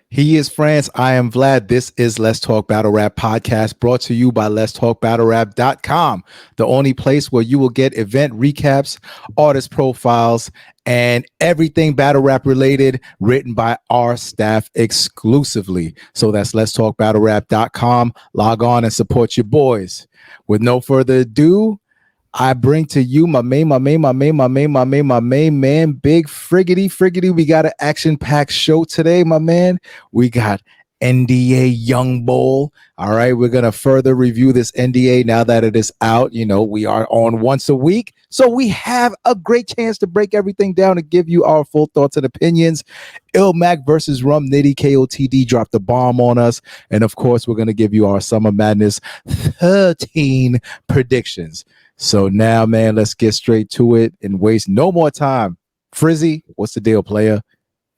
He is France. I am Vlad. This is Let's Talk Battle Rap podcast brought to you by letstalkbattlerap.com, the only place where you will get event recaps, artist profiles, and everything battle rap related written by our staff exclusively. So that's letstalkbattlerap.com. Log on and support your boys. With no further ado, I bring to you my main man, Big Friggity. We got an action-packed show today, my man. We got NDA Young Bull. All right, we're gonna further review this NDA now that it is out. You know, we are on once a week, so we have a great chance to break everything down and give you our full thoughts and opinions. illmac versus Rum Nitty. KOTD dropped the bomb on us, and of course, we're gonna give you our Summer Madness 13 predictions. So now, man, let's get straight to it and waste no more time. Frizzy, what's the deal, player?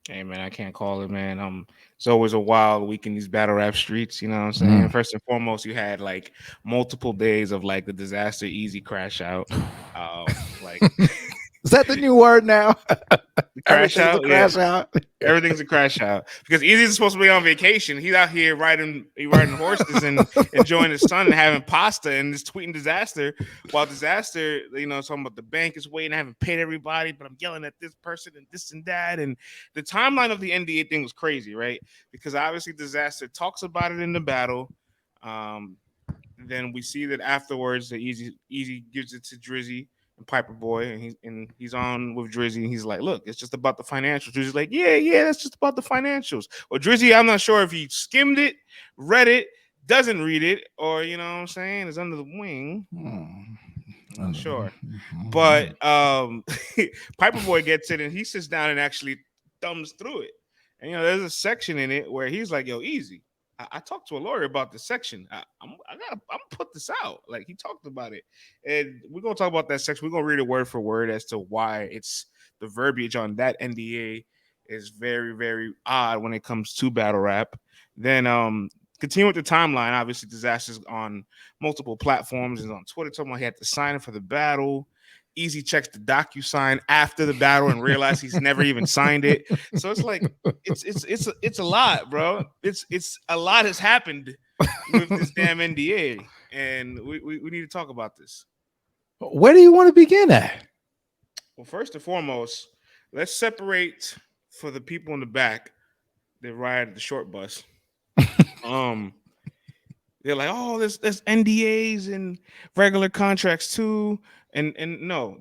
Hey man, I can't call it, man. It's always a wild week in these battle rap streets. You know what I'm saying? First and foremost, you had like multiple days of like the disaster easy crash out. Like Is that the new word now? Crash out, crash out. Everything's a crash out because Eazy's supposed to be on vacation. He's out here riding horses and enjoying his sun and having pasta and just tweeting Dizaster. While Dizaster, you know, talking about the bank is waiting, I haven't paid everybody, but I'm yelling at this person and this and that. And the timeline of the NDA thing was crazy, right? Because obviously Dizaster talks about it in the battle. Then we see that afterwards, that Eazy gives it to Drizzy and Piper Boy, and he's on with Drizzy, and he's like, "Look, it's just about the financials." Drizzy's like, "Yeah, that's just about the financials." Well, Drizzy, I'm not sure if he skimmed it, read it, doesn't read it, or you know what I'm saying, is under the wing. I'm not sure, but Piper Boy gets it, and he sits down and actually thumbs through it, and you know, there's a section in it where he's like, "Yo, Eazy, I talked to a lawyer about this section. I'm gonna put this out." Like he talked about it, and we're gonna talk about that section. We're gonna read it word for word as to why it's the verbiage on that NDA is very very odd when it comes to battle rap. Then continue with the timeline. Obviously, Dizaster's on multiple platforms. He's on Twitter talking about he had to sign it for the battle. Eazy checks the DocuSign after the battle and realizes he's never even signed it. So it's like it's a lot, bro. It's a lot has happened with this damn NDA, and we need to talk about this. Where do you want to begin at? Well, first and foremost, let's separate for the people in the back that ride the short bus. They're like, oh, there's NDAs and regular contracts too, and no,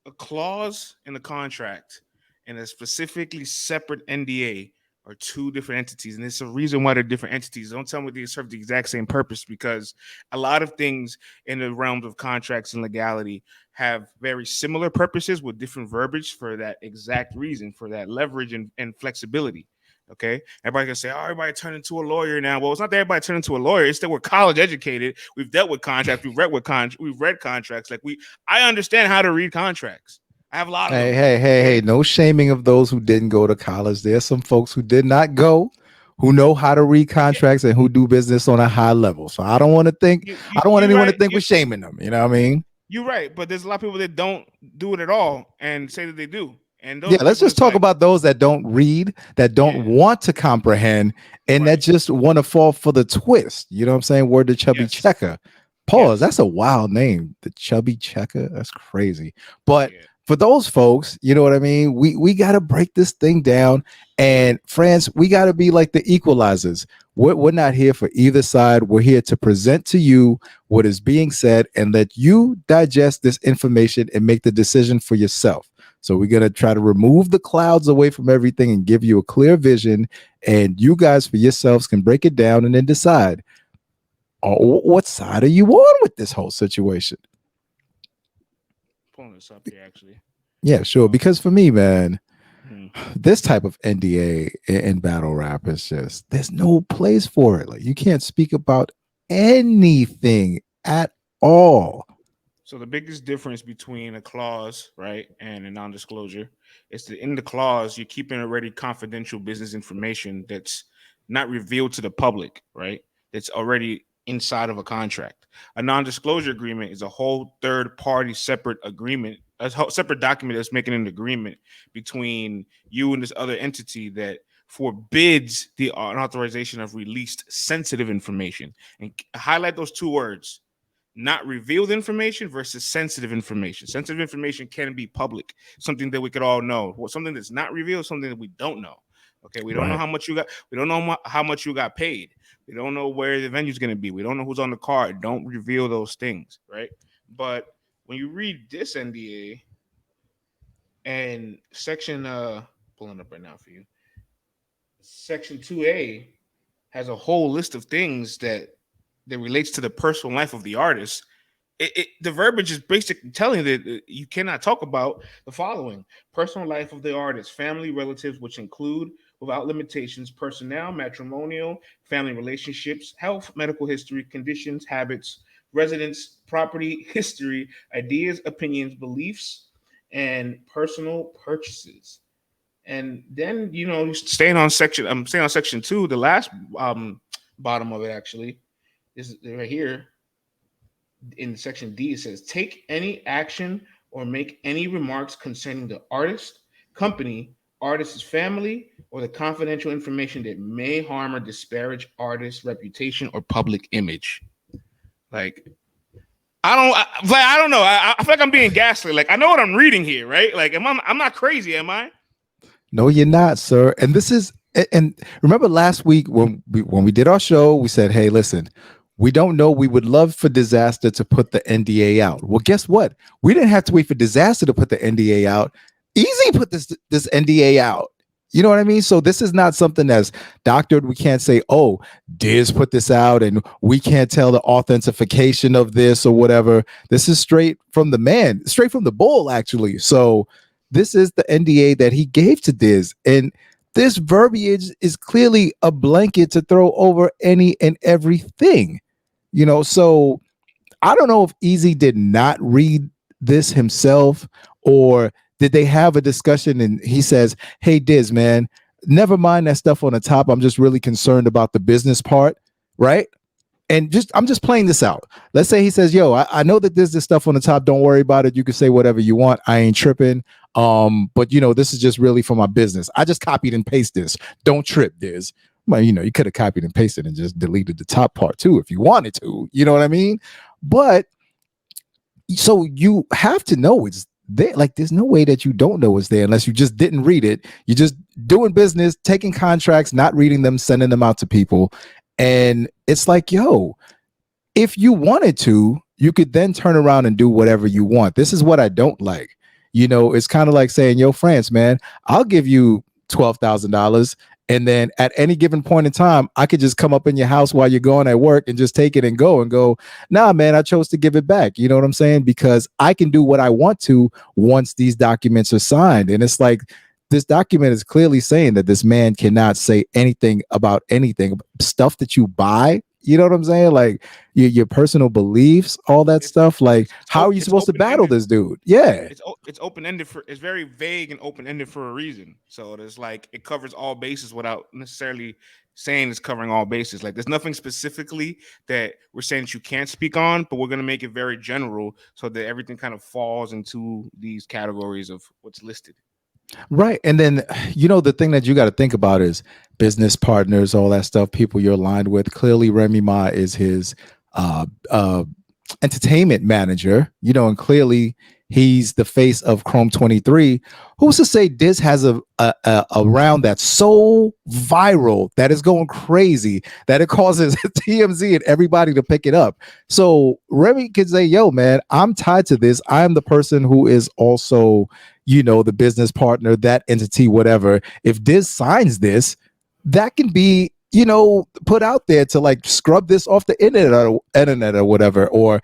a clause in the contract and a specifically separate NDA are two different entities. And it's a reason why they're different entities. Don't tell me they serve the exact same purpose, because a lot of things in the realms of contracts and legality have very similar purposes with different verbiage for that exact reason, for that leverage and flexibility. Okay, everybody can say, "Oh, everybody turned into a lawyer now." Well, it's not that everybody turned into a lawyer. It's that we're college educated. We've dealt with contracts. We've read contracts. I understand how to read contracts. I have a lot of them. Hey! No shaming of those who didn't go to college. There's some folks who did not go, who know how to read contracts and who do business on a high level. So I don't want to think. I don't want anyone to think we're shaming them. You know what I mean? You're right, but there's a lot of people that don't do it at all and say that they do. And yeah, let's just talk about those that don't read, that don't want to comprehend, and that just want to fall for the twist. You know what I'm saying? Word to Chubby Checker. Pause. That's a wild name. The Chubby Checker. That's crazy. But for those folks, you know what I mean? We got to break this thing down. And France, we got to be like the equalizers. We're not here for either side. We're here to present to you what is being said and let you digest this information and make the decision for yourself. So we're going to try to remove the clouds away from everything and give you a clear vision. And you guys for yourselves can break it down and then decide, what side are you on with this whole situation? Pulling this up here, actually. Yeah, sure. Because for me, man, this type of NDA in battle rap is just, there's no place for it. Like, you can't speak about anything at all. So the biggest difference between a clause, right, and a non-disclosure is that in the clause, you're keeping already confidential business information that's not revealed to the public, right? That's already inside of a contract. A non-disclosure agreement is a whole third-party separate agreement, a separate document that's making an agreement between you and this other entity that forbids the unauthorization of released sensitive information. And highlight those two words: not revealed information versus sensitive information. Sensitive information can be public, something that we could all know. Something that's not revealed, something that we don't know. Okay, we don't know how much you got. We don't know how much you got paid. We don't know where the venue's going to be. We don't know who's on the card. Don't reveal those things, right? But when you read this NDA and section, pulling up right now for you, section 2A has a whole list of things that relates to the personal life of the artist. The verbiage is basically telling you that you cannot talk about the following: personal life of the artist, family, relatives, which include, without limitations, personnel, matrimonial, family relationships, health, medical history, conditions, habits, residence, property, history, ideas, opinions, beliefs, and personal purchases. And then, staying on section 2, the last bottom of it actually is right here. In section D, it says, take any action or make any remarks concerning the artist, company, artist's family, or the confidential information that may harm or disparage artist's reputation or public image. Like, I don't know. I feel like I'm being gaslit. Like, I know what I'm reading here, right? Like, I'm not crazy, am I? No, you're not, sir. And this is, and remember last week when we did our show, we said, hey, listen, we don't know. We would love for Dizaster to put the NDA out. Well, guess what? We didn't have to wait for Dizaster to put the NDA out. Eazy put this NDA out. You know what I mean? So this is not something that's doctored. We can't say, oh, Diz put this out and we can't tell the authentication of this or whatever. This is straight from the man, straight from the bull, actually. So this is the NDA that he gave to Diz. And this verbiage is clearly a blanket to throw over any and everything. So I don't know if Eazy did not read this himself, or did they have a discussion and he says, hey, Diz, man, never mind that stuff on the top. I'm just really concerned about the business part, right? And I'm just playing this out. Let's say he says, yo, I know that there's this stuff on the top. Don't worry about it. You can say whatever you want. I ain't tripping. But this is just really for my business. I just copied and pasted this. Don't trip, Diz. Well, you could have copied and pasted and just deleted the top part too if you wanted to. You know what I mean? But so you have to know it's there. Like, there's no way that you don't know it's there unless you just didn't read it. You're just doing business, taking contracts, not reading them, sending them out to people. And it's like, yo, if you wanted to, you could then turn around and do whatever you want. This is what I don't like. It's kind of like saying, yo, France, man, I'll give you $12,000. And then at any given point in time, I could just come up in your house while you're going at work and just take it and go, nah, man, I chose to give it back. You know what I'm saying? Because I can do what I want to once these documents are signed. And it's like, this document is clearly saying that this man cannot say anything about anything, stuff that you buy. You know what I'm saying? Like your personal beliefs, all that stuff. Like, how are you supposed to battle this dude? Yeah. It's open-ended it's very vague and open-ended for a reason. So there's like, it covers all bases without necessarily saying it's covering all bases. Like, there's nothing specifically that we're saying that you can't speak on, but we're going to make it very general so that everything kind of falls into these categories of what's listed. Right. And then, the thing that you got to think about is business partners, all that stuff, people you're aligned with. Clearly, Remy Ma is his entertainment manager, and clearly he's the face of Chrome 23. Who's to say Diz has a round that's so viral that is going crazy that it causes TMZ and everybody to pick it up? So Remy could say, yo, man, I'm tied to this. I'm the person who is also, the business partner, that entity, whatever. If Diz signs this, that can be, put out there to like scrub this off the internet or whatever, or,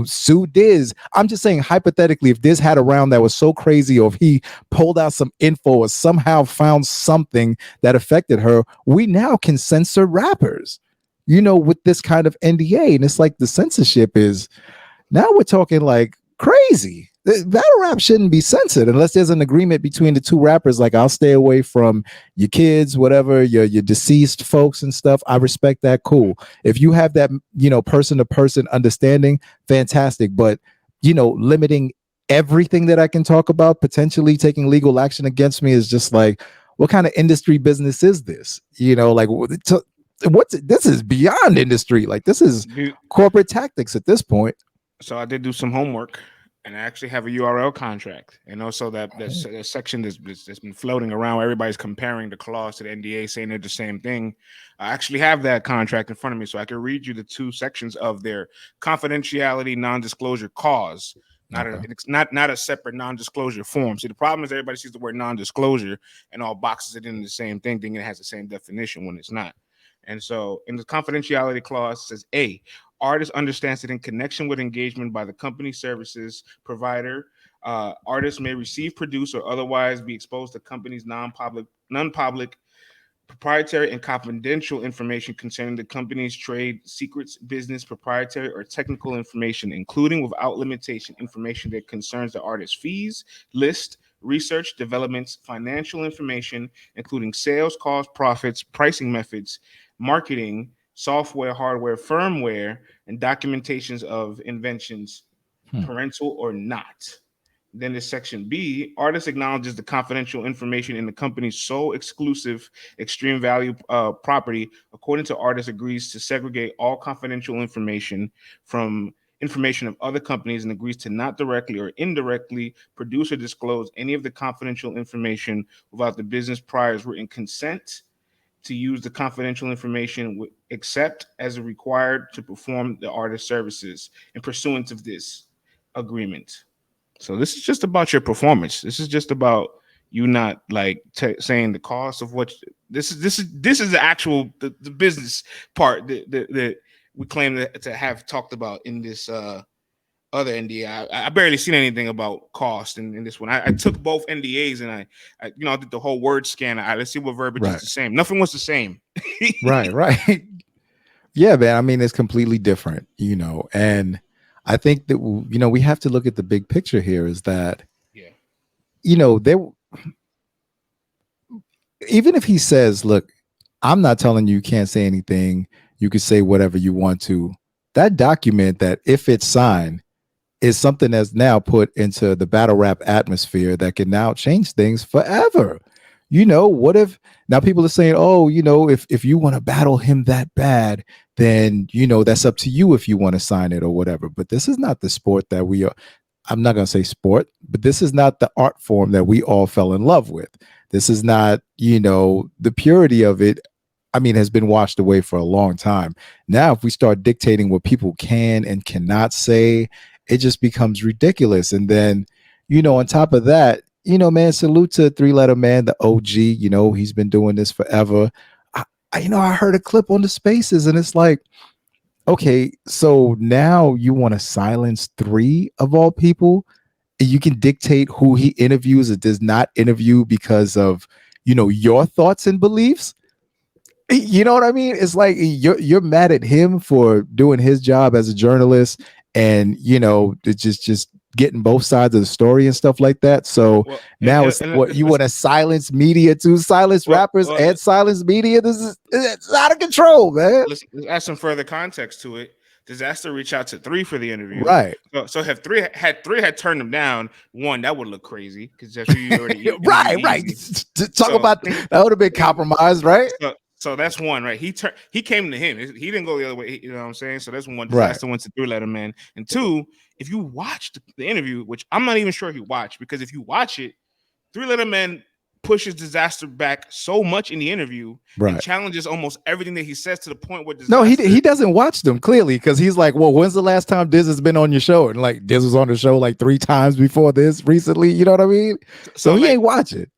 sue Diz. I'm just saying, hypothetically, if Diz had a round that was so crazy, or if he pulled out some info or somehow found something that affected her, we now can censor rappers, with this kind of NDA. And it's like the censorship is, now we're talking like crazy. Battle rap shouldn't be censored unless there's an agreement between the two rappers. Like, I'll stay away from your kids, whatever, your deceased folks and stuff. I respect that. Cool. If you have that, person to person understanding, fantastic. But, limiting everything that I can talk about, potentially taking legal action against me, is just like, what kind of industry business is this? You know, like what's this is beyond industry. Like this is corporate tactics at this point. So I did do some homework, and I actually have a URL contract, and also that section that's been floating around. Where everybody's comparing the clause to the NDA, saying they're the same thing. I actually have that contract in front of me, so I can read you the two sections of their confidentiality non-disclosure clause. Not a separate non-disclosure form. See, the problem is everybody sees the word non-disclosure and all boxes it in the same thing, thinking it has the same definition when it's not. And so in the confidentiality clause, it says A, artist understands that in connection with engagement by the company services provider, artists may receive, produce, or otherwise be exposed to company's non-public, proprietary and confidential information concerning the company's trade secrets, business, proprietary, or technical information, including without limitation information that concerns the artist's fees, list, research, developments, financial information, including sales, cost, profits, pricing methods, marketing, software, hardware, firmware, and documentations of inventions, parental or not. Then there's section B. Artist acknowledges the confidential information in the company's sole exclusive extreme value property. According to artist, agrees to segregate all confidential information from information of other companies and agrees to not directly or indirectly produce or disclose any of the confidential information without the business prior's written consent to use the confidential information except as required to perform the artist services in pursuance of this agreement. So this is just about your performance. This is just about you not like saying the cost of what this is the actual the business part that we claim to have talked about in this other NDA. I barely seen anything about cost in this one. I took both NDAs and I I did the whole word scan. Let's see what verbiage is the same. Nothing was the same. Right. Yeah, man. I mean, it's completely different, and I think that we have to look at the big picture here. Is that there, even if he says, "Look, I'm not telling you can't say anything. You can say whatever you want to." That document, that if it's signed, is something that's now put into the battle rap atmosphere that can now change things forever. What if now people are saying, oh, if you want to battle him that bad, then, that's up to you if you want to sign it or whatever. But this is not the sport that we are. I'm not going to say sport, but this is not the art form that we all fell in love with. This is not, the purity of it. I mean, has been washed away for a long time. Now, if we start dictating what people can and cannot say, it just becomes ridiculous. And then, on top of that, man, salute to Three Letter Man, the OG. He's been doing this forever. I heard a clip on the Spaces, and it's like, okay, so now you want to silence three of all people. You can dictate who he interviews or does not interview because of, your thoughts and beliefs. You know what I mean? It's like you're mad at him for doing his job as a journalist, and just getting both sides of the story and stuff like that. So now it's what you want to silence media to silence rappers and silence media. It's out of control, man. Let's add some further context to it. Dizaster reached out to Three for the interview, right? So have three had turned him down, one, that would look crazy because that's who you already right. Talk about that would have been compromised, right? So that's one, right? He came to him. He didn't go the other way. You know what I'm saying? So that's one. Dizaster went to Three Letter Man, and two, if you watched the interview, which I'm not even sure he watched, because if you watch it, Three Letter Man pushes Dizaster back so much in the interview and challenges almost everything that he says to the point where Dizaster, he doesn't watch them clearly, because he's like, well, when's the last time Diz has been on your show? And like Diz was on the show like 3 times before this recently. You know what I mean? So he ain't watch it.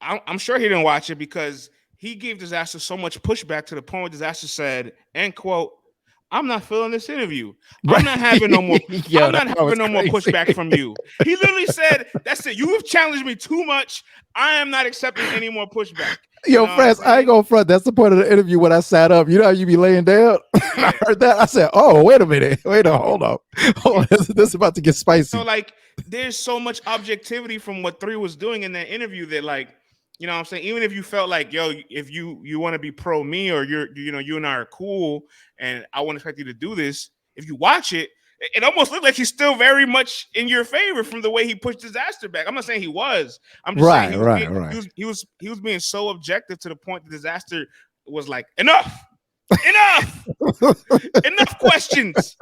I'm sure he didn't watch it because he gave Dizaster so much pushback to the point where Dizaster said, end quote, I'm not feeling this interview. I'm not having no more. I'm not having no more pushback from you. He literally said, "That's it. You have challenged me too much. I am not accepting any more pushback." Friends, I ain't gonna front. That's the point of the interview when I sat up. You know how you be laying down? I heard that. I said, "Oh, wait a minute. Hold on. This is about to get spicy." So like, there's so much objectivity from what Three was doing in that interview that like. You know what I'm saying? Even if you felt like, yo, if you want to be pro me or you and I are cool and I wouldn't expect you to do this, if you watch it, It almost looked like he's still very much in your favor from the way he pushed Dizaster back. I'm not saying he was. I'm just saying he was being so objective to the point that Dizaster was like, enough. Enough questions.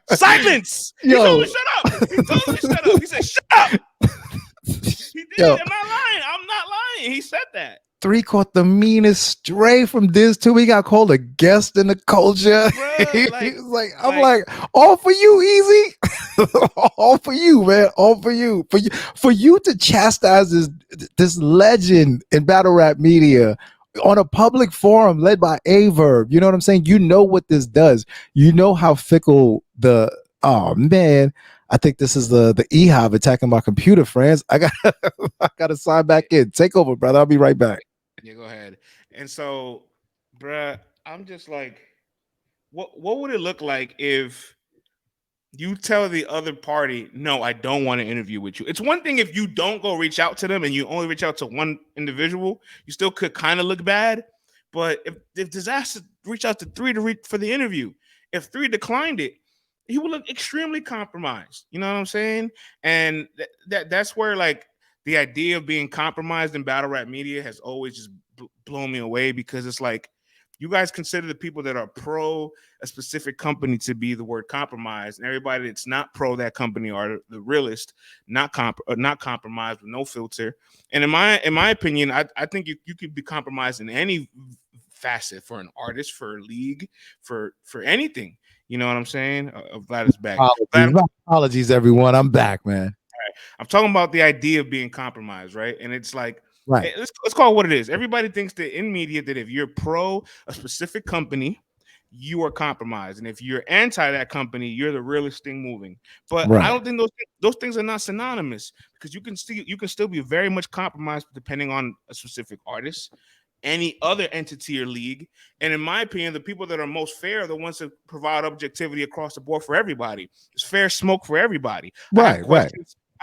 Silence. He told me shut up. He said, shut up. He did. Am I lying? He said that. 3 caught the meanest stray from Diz too. He got called a guest in the culture. Bruh, I'm like, all for you, Eazy. All for you, man. All for you. For you to chastise this legend in battle rap media on a public forum led by Averb. You know what I'm saying? You know what this does. You know how fickle oh man. I think this is the EHOV attacking my computer, friends. I gotta sign back in. Take over, brother. I'll be right back. Yeah, go ahead. And so, bruh, I'm just like, what would it look like if you tell the other party, no, I don't want to interview with you? It's one thing if you don't go reach out to them and you only reach out to one individual, you still could kind of look bad. But if Dizaster reached out to 3 for the interview, if 3 declined it, he would look extremely compromised. You know what I'm saying? And that's where like the idea of being compromised in battle rap media has always just blown me away, because it's like you guys consider the people that are pro a specific company to be the word compromised, and everybody that's not pro that company are the realist, not compromised with no filter. And in my opinion, I think you could be compromised in any facet, for an artist, for a league, for anything. You know what I'm saying? Vlad is back. Apologies, everyone. I'm back, man. Right. I'm talking about the idea of being compromised, right? And it's like, right. Let's call it what it is. Everybody thinks that in media that if you're pro a specific company, you are compromised, and if you're anti that company, you're the realest thing moving. But right. I don't think those things are not synonymous, because you can still be very much compromised depending on a specific artist, any other entity or league. And in my opinion, the people that are most fair are the ones that provide objectivity across the board for everybody. It's fair smoke for everybody. Right,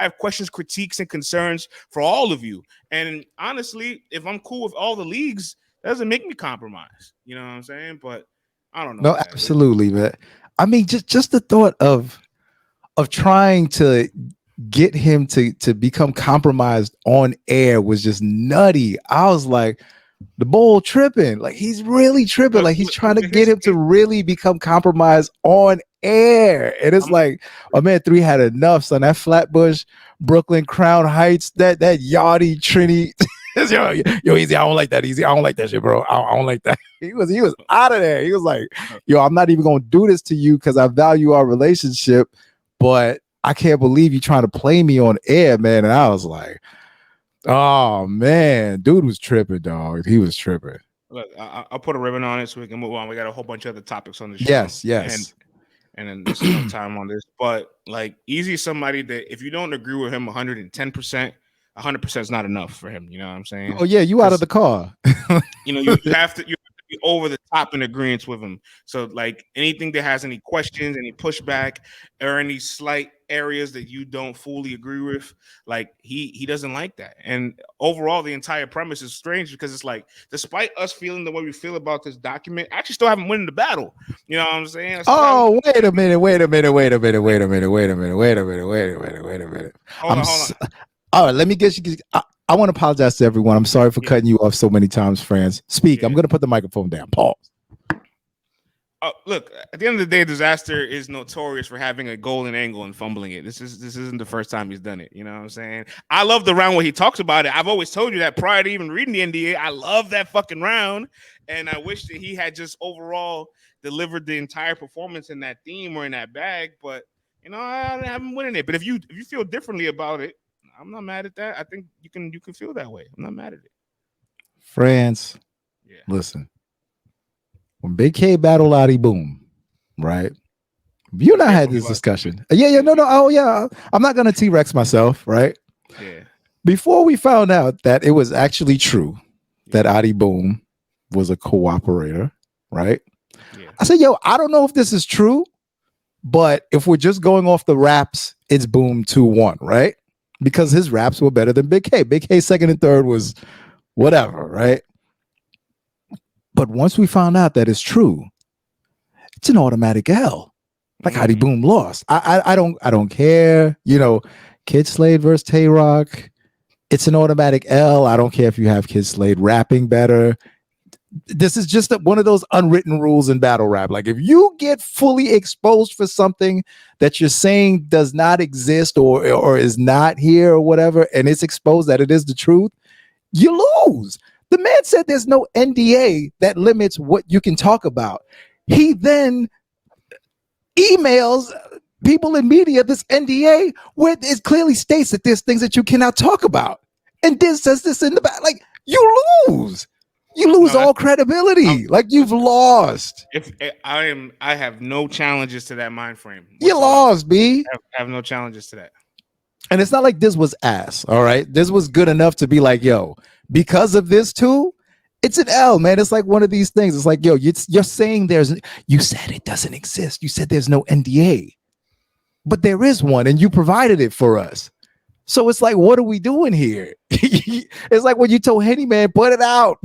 I have questions, critiques, and concerns for all of you. And honestly, if I'm cool with all the leagues, that doesn't make me compromise. You know what I'm saying? But I don't know. No, absolutely, man. I mean, just the thought of trying to get him to become compromised on air was just nutty. I was like, the bull tripping. Like, he's really tripping. Like, he's trying to get him to really become compromised on air. And it's like, oh man, 3 had enough, son. That Flatbush, Brooklyn, Crown Heights, that Yachty, Trinity. yo, Eazy, I don't like that, Eazy. I don't like that shit, bro. I don't like that. He was out of there. He was like, yo, I'm not even gonna do this to you because I value our relationship, but I can't believe you trying to play me on air, man. And I was like, oh man, dude was tripping, dog. He was tripping. Look, I'll put a ribbon on it so we can move on. We got a whole bunch of other topics on the show. Yes. And then there's no time on this. But like, Eazy is somebody that if you don't agree with him 110%, 100% is not enough for him. You know what I'm saying? Oh yeah, you out of the car. You have to be over the top in agreement with him. So like, anything that has any questions, any pushback, or any slight areas that you don't fully agree with, like he doesn't like that. And overall, the entire premise is strange, because it's like, despite us feeling the way we feel about this document, I actually still haven't won the battle. You know what I'm saying? Oh, wait a minute. Hold on. All right, let me get you. I want to apologize to everyone. I'm sorry for cutting you off so many times, friends. Speak. I'm going to put the microphone down. Pause. Look, at the end of the day, Dizaster is notorious for having a golden angle and fumbling it. This isn't the first time he's done it. You know what I'm saying? I love the round where he talks about it. I've always told you that prior to even reading the NDA. I love that fucking round, and I wish that he had just overall delivered the entire performance in that theme or in that bag. But I haven't winning it. But if you feel differently about it, I'm not mad at that. I think you can feel that way. I'm not mad at it. Friends, listen. When Big K battled Adi Boom, right? You and I had this discussion. No. Oh, yeah. I'm not going to T-Rex myself, right? Yeah. Before we found out that it was actually true that Adi Boom was a cooperator, right? Yeah. I said, I don't know if this is true, but if we're just going off the raps, it's Boom 2-1, right? Because his raps were better than Big K. Big K second and third was whatever, right? But once we found out that it's true, it's an automatic L. Like Heidi Boom lost. I don't care. You know, Kid Slade versus Tay Roc. It's an automatic L. I don't care if you have Kid Slade rapping better. This is just one of those unwritten rules in battle rap. Like if you get fully exposed for something that you're saying does not exist or is not here or whatever, and it's exposed that it is the truth, you lose. The man said there's no NDA that limits what you can talk about. He then emails people in media this NDA where it clearly states that there's things that you cannot talk about, and then says this in the back. Like you lose. You lose all credibility. Like you've lost. If I have no challenges to that mind frame. You lost, B. I have no challenges to that. And it's not like this was ass. All right, this was good enough to be like, yo, because of this too, it's an L, man. It's like one of these things. It's like, yo, you're saying you said it doesn't exist. You said there's no NDA, but there is one, and you provided it for us. So it's like, what are we doing here? It's like when you told Henny, man, put it out.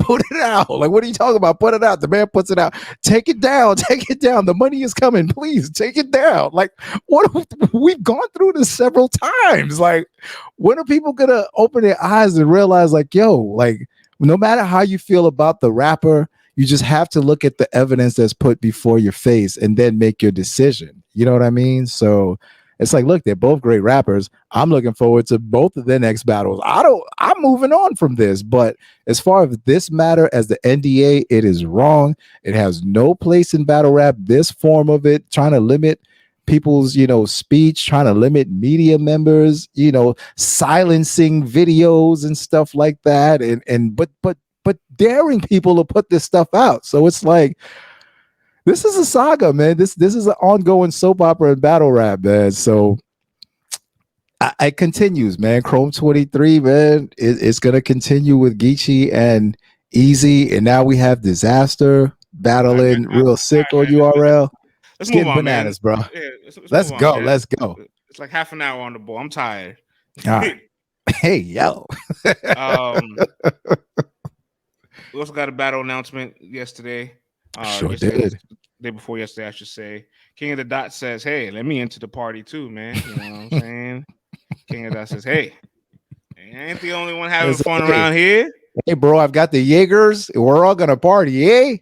Like, what are you talking about? Put it out. The man puts it out. Take it down. The money is coming. Please take it down. Like, we've gone through this several times. Like, when are people gonna open their eyes and realize, like, yo, like, no matter how you feel about the rapper, you just have to look at the evidence that's put before your face and then make your decision. You know what I mean? So it's like, look, they're both great rappers. I'm looking forward to both of their next battles. I'm moving on from this. But as far as this matter as the NDA, it is wrong. It has no place in battle rap. This form of it, trying to limit people's, speech, trying to limit media members, silencing videos and stuff like that. But daring people to put this stuff out. So it's like, this is a saga, man. This is an ongoing soap opera and battle rap, man. So it continues, man. Chrome 23, man. It's gonna continue with Geechee and Eazy, and now we have Dizaster battling Real Sikh on URL. Let's get move on, bananas, man. bro. Yeah, let's go. Let's go. It's like half an hour on the board. I'm tired. All right. Hey, yo. We also got a battle announcement yesterday. Sure did. Day before yesterday, I should say. King of the Dot says, "Hey, let me into the party too, man." You know what I'm saying? King of the Dot says, "Hey, I ain't the only one having fun around here. Hey, bro, I've got the Jaegers. We're all gonna party, eh?"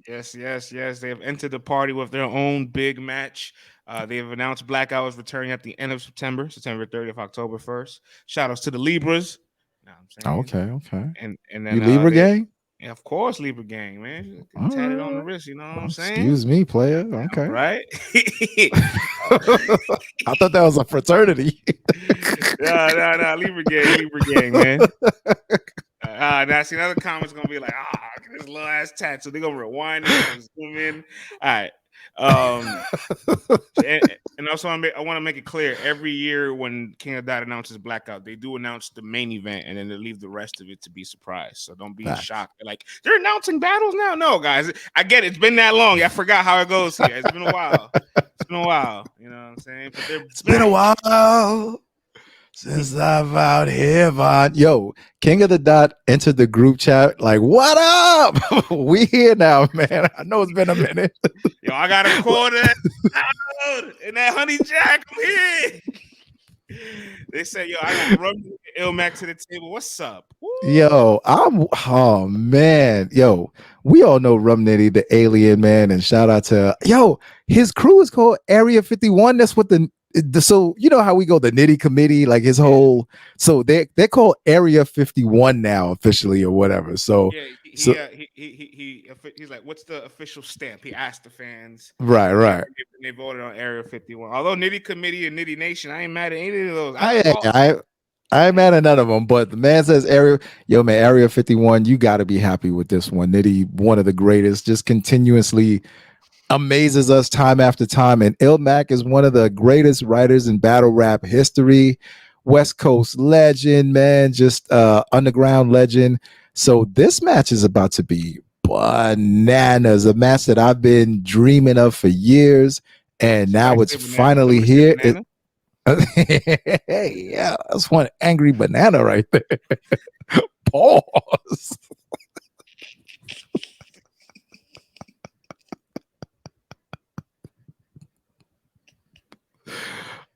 Yes. They have entered the party with their own big match. They have announced Black Out is returning at the end of September 30th, October 1st. Shout outs to the Libras. You know what I'm saying? Okay. And then you Libra gang? Yeah, of course, Libra gang, man. Tatted on the wrist, you know what I'm saying? Excuse me, player. Okay. Right? I thought that was a fraternity. No, Libra gang, man. Now see another comment's gonna be like, this little ass tattoo. They're gonna rewind it and zoom in. All right. And also I want to make it clear, every year when King of Dot announces Blackout, they do announce the main event and then they leave the rest of it to be surprised. So don't be shocked. They're like, they're announcing battles now. No, guys, I get it. It's been that long. I forgot how it goes here. It's been a while. You know what I'm saying? But it's been a while since I've out here. Yo, King of the Dot entered the group chat like, what up? We here now, man. I know it's been a minute. Yo, I got a quarter and that honey jack. I'm here. They said, yo, I got Rum illmac to the table. What's up? Woo. Yo, oh man. Yo, we all know Rum Nitty, the alien, man. And shout out to his crew is called Area 51. That's what so you know how we go, the Nitty committee, like his whole, so they're called Area 51 now officially or whatever. So he's like, what's the official stamp? He asked the fans. Right. And they voted on Area 51. Although Nitty committee and Nitty Nation, I ain't mad at any of those. I ain't mad at none of them, but the man says Area 51, you got to be happy with this one. Nitty, one of the greatest, just continuously amazes us time after time. And illmac is one of the greatest writers in battle rap history. West Coast legend, man, just underground legend. So this match is about to be bananas, a match that I've been dreaming of for years, and now it's finally here. Hey, yeah, that's one angry banana right there. Pause.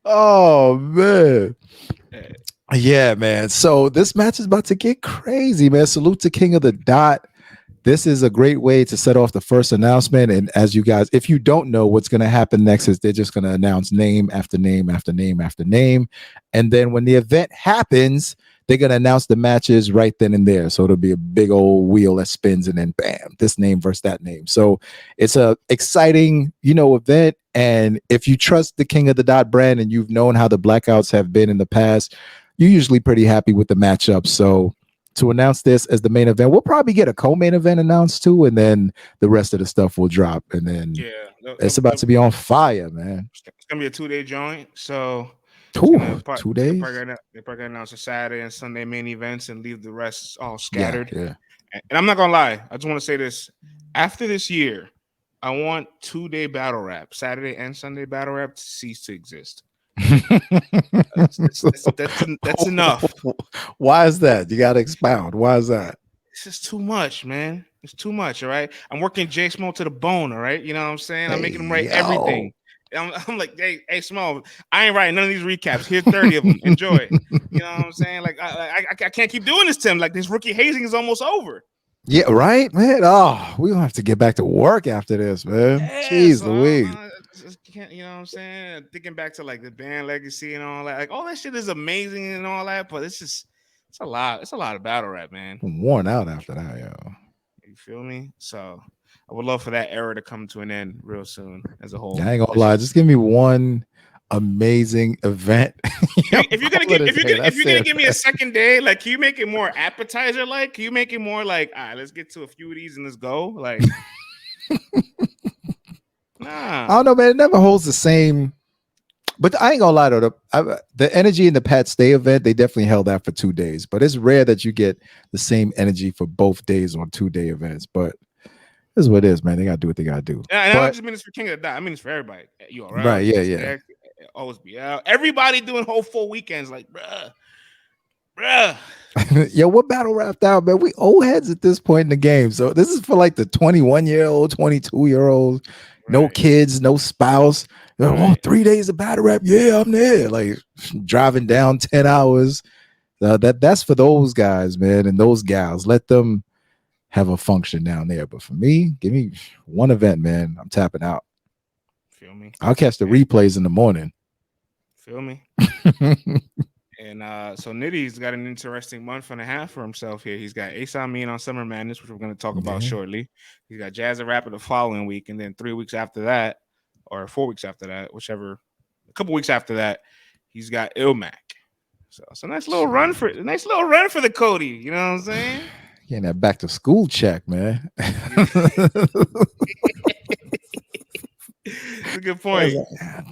Oh man. Yeah. Yeah, man. So this match is about to get crazy, man. Salute to King of the Dot. This is a great way to set off the first announcement. And as you guys, if you don't know what's going to happen next, is they're just going to announce name after name after name after name. And then when the event happens, they're going to announce the matches right then and there. So it'll be a big old wheel that spins and then bam, this name versus that name. So it's a exciting, event. And if you trust the King of the Dot brand and you've known how the Blackouts have been in the past, you're usually pretty happy with the matchup. So to announce this as the main event, we'll probably get a co-main event announced too, and then the rest of the stuff will drop. And then it's about to be on fire, man. It's gonna be a 2-day joint. So 2 days. They're probably gonna announce a Saturday and Sunday main events and leave the rest all scattered. Yeah. And I'm not gonna lie, I just want to say this: after this year, I want 2-day battle rap, Saturday and Sunday battle rap, to cease to exist. That's enough. Why is that? You got to expound. Why is that? It's just too much, man. It's too much. All right. I'm working J Small to the bone. All right. You know what I'm saying? I'm making him write everything. I'm like, hey, Small, I ain't writing none of these recaps. Here's 30 of them. Enjoy. You know what I'm saying? Like, I can't keep doing this to him. Like, this rookie hazing is almost over. Yeah, right, man. Oh, we gonna have to get back to work after this, man. Yeah, Jeez, so Louise. You know what I'm saying? Thinking back to like the band legacy and all that, like all that shit is amazing and all that, but it's a lot of battle rap, man. I'm worn out after that, yo. You feel me? So I would love for that era to come to an end real soon as a whole. I ain't gonna lie, just give me one amazing event. If you're gonna give me a second day, like, can you make it more appetizer? Like, can you make it more like, all right, let's get to a few of these and let's go? Like, nah. I don't know, man. It never holds the same. But I ain't gonna lie though, the energy in the Pat Stay event, they definitely held that for 2 days. But it's rare that you get the same energy for both days on 2-day events. But this is what it is, man. They gotta do what they gotta do. And I don't just mean it's for King of the Dot. I mean it's for everybody. You all right? Right? Yeah. Always be out. Everybody doing whole full weekends, like, bruh. Yo, what battle rapped out, man? We old heads at this point in the game. So this is for like the 21-year-old, 22-year-old, no kids, no spouse. Oh, 3 days of battle rap. Yeah, I'm there. Like driving down 10 hours. That's for those guys, man, and those gals. Let them have a function down there. But for me, give me one event, man. I'm tapping out. Feel me? I'll catch the replays in the morning. Feel me? And so Nitty's got an interesting month and a half for himself here. He's got Amin on Summer Madness, which we're going to talk about shortly. He's got Jazz and Rapper the following week, and then 3 weeks after that, or 4 weeks after that, whichever, a couple weeks after that, he's got illmac. So it's a nice little run for the Cody. You know what I'm saying? Getting that back to school check, man. That's a good point.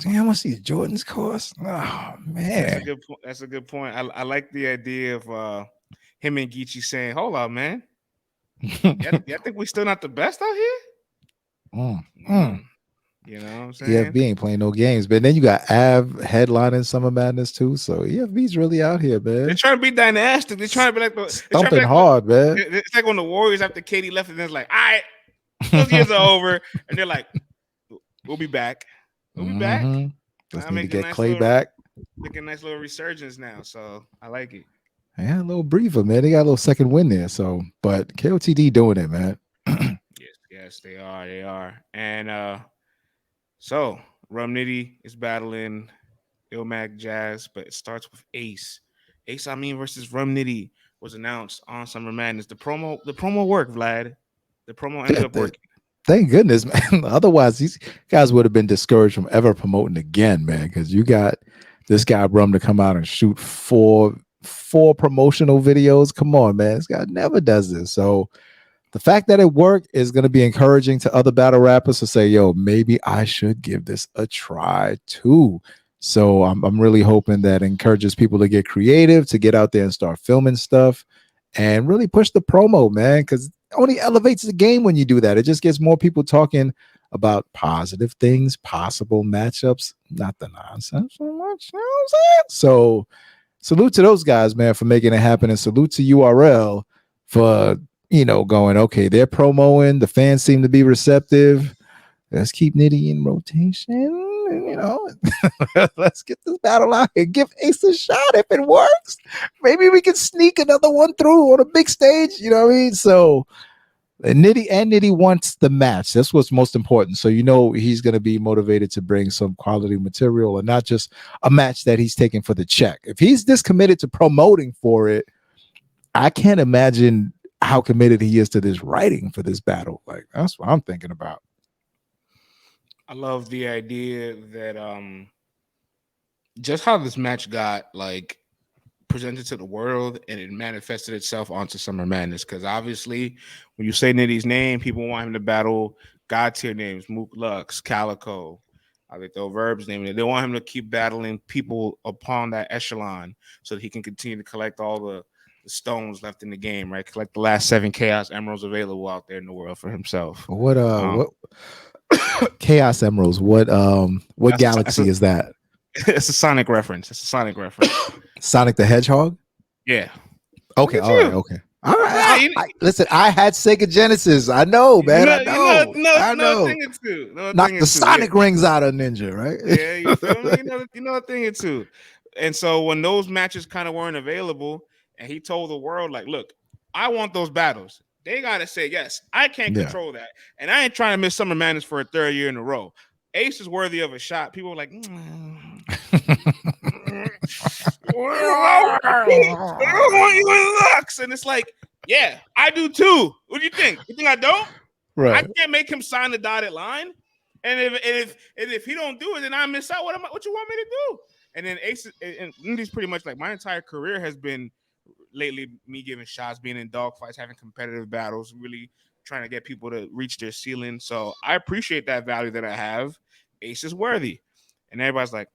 Damn, what's these Jordans cost? Oh man, that's a good point. I like the idea of him and Geechee saying, "Hold up, man. Yeah, I think we still not the best out here." You know what I'm saying? EFB ain't playing no games, but then you got Av headlining Summer Madness too. So EFB's really out here, man. They're trying to be dynastic. They're trying to be like thumping hard, man. It's like when the Warriors after KD left, and it's like, all right, those years are over, and they're like, we'll be back. We'll be back. Just need to get Clay back. Making a nice little resurgence now, so I like it. Yeah, a little breather, man. They got a little second win there. So, but KOTD doing it, man. Yes, they are. They are. And so Rum Nitty is battling illmac Jazz, but it starts with Ace. Ace Amin versus Rum Nitty was announced on Summer Madness. The promo worked, Vlad. The promo ended up working. Thank goodness, man. Otherwise, these guys would have been discouraged from ever promoting again, man. Because you got this guy Rum to come out and shoot four promotional videos. Come on, man. This guy never does this. So the fact that it worked is going to be encouraging to other battle rappers to say, yo, maybe I should give this a try too. So I'm really hoping that encourages people to get creative, to get out there and start filming stuff and really push the promo, man, because it only elevates the game when you do that. It just gets more people talking about positive things, possible matchups, not the nonsense so much. You know what I'm saying? So salute to those guys, man, for making it happen. And salute to URL for, going, okay, they're promoing. The fans seem to be receptive. Let's keep Nitty in rotation. and, you know, let's get this battle out here. Give Ace a shot. If it works, maybe we can sneak another one through on a big stage. You know what I mean? So Nitty wants the match. That's what's most important. So, you know, he's going to be motivated to bring some quality material and not just a match that he's taking for the check. If he's this committed to promoting for it, I can't imagine how committed he is to this writing for this battle. Like, that's what I'm thinking about. I love the idea that just how this match got like presented to the world and it manifested itself onto Summer Madness. Because obviously, when you say Nitty's name, people want him to battle God tier names, Mook Lux, Calico. They throw Verb's name in it. They want him to keep battling people upon that echelon so that he can continue to collect all the stones left in the game, right? Collect the last 7 Chaos Emeralds available out there in the world for himself. What Chaos Emeralds? What galaxy is that? It's a Sonic reference. Sonic the Hedgehog? Yeah. Okay, all right, okay. All right. Listen, I had Sega Genesis. I know, man. I know. Knock the Sonic rings out of Ninja, right? Yeah, you feel me? You know a thing or two. And so when those matches kind of weren't available, and he told the world, like, look, I want those battles. They gotta say yes. I can't control that. And I ain't trying to miss Summer Madness for a 3rd year in a row. Ace is worthy of a shot. People were like, and it's like, yeah, I do too. What do you think? You think I don't? Right. I can't make him sign the dotted line. And if he don't do it, then I miss out. What you want me to do? And then Ace and Nitty's pretty much like my entire career has been lately me giving shots, being in dogfights, having competitive battles, really trying to get people to reach their ceiling. So I appreciate that value that I have. Ace is worthy. And everybody's like,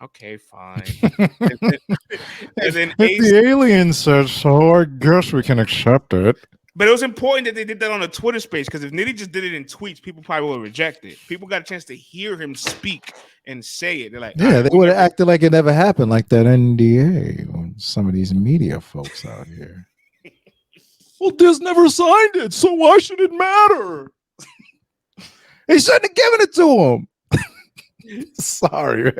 okay, fine. and then Ace, the alien said so, I guess we can accept it. But it was important that they did that on a Twitter space, because if Nitty just did it in tweets, people probably would reject it. People got a chance to hear him speak and say it. They're like, yeah, they would have acted like it never happened, like that NDA on some of these media folks out here. Well, Diz never signed it, so why should it matter? He shouldn't have given it to him. Sorry, man.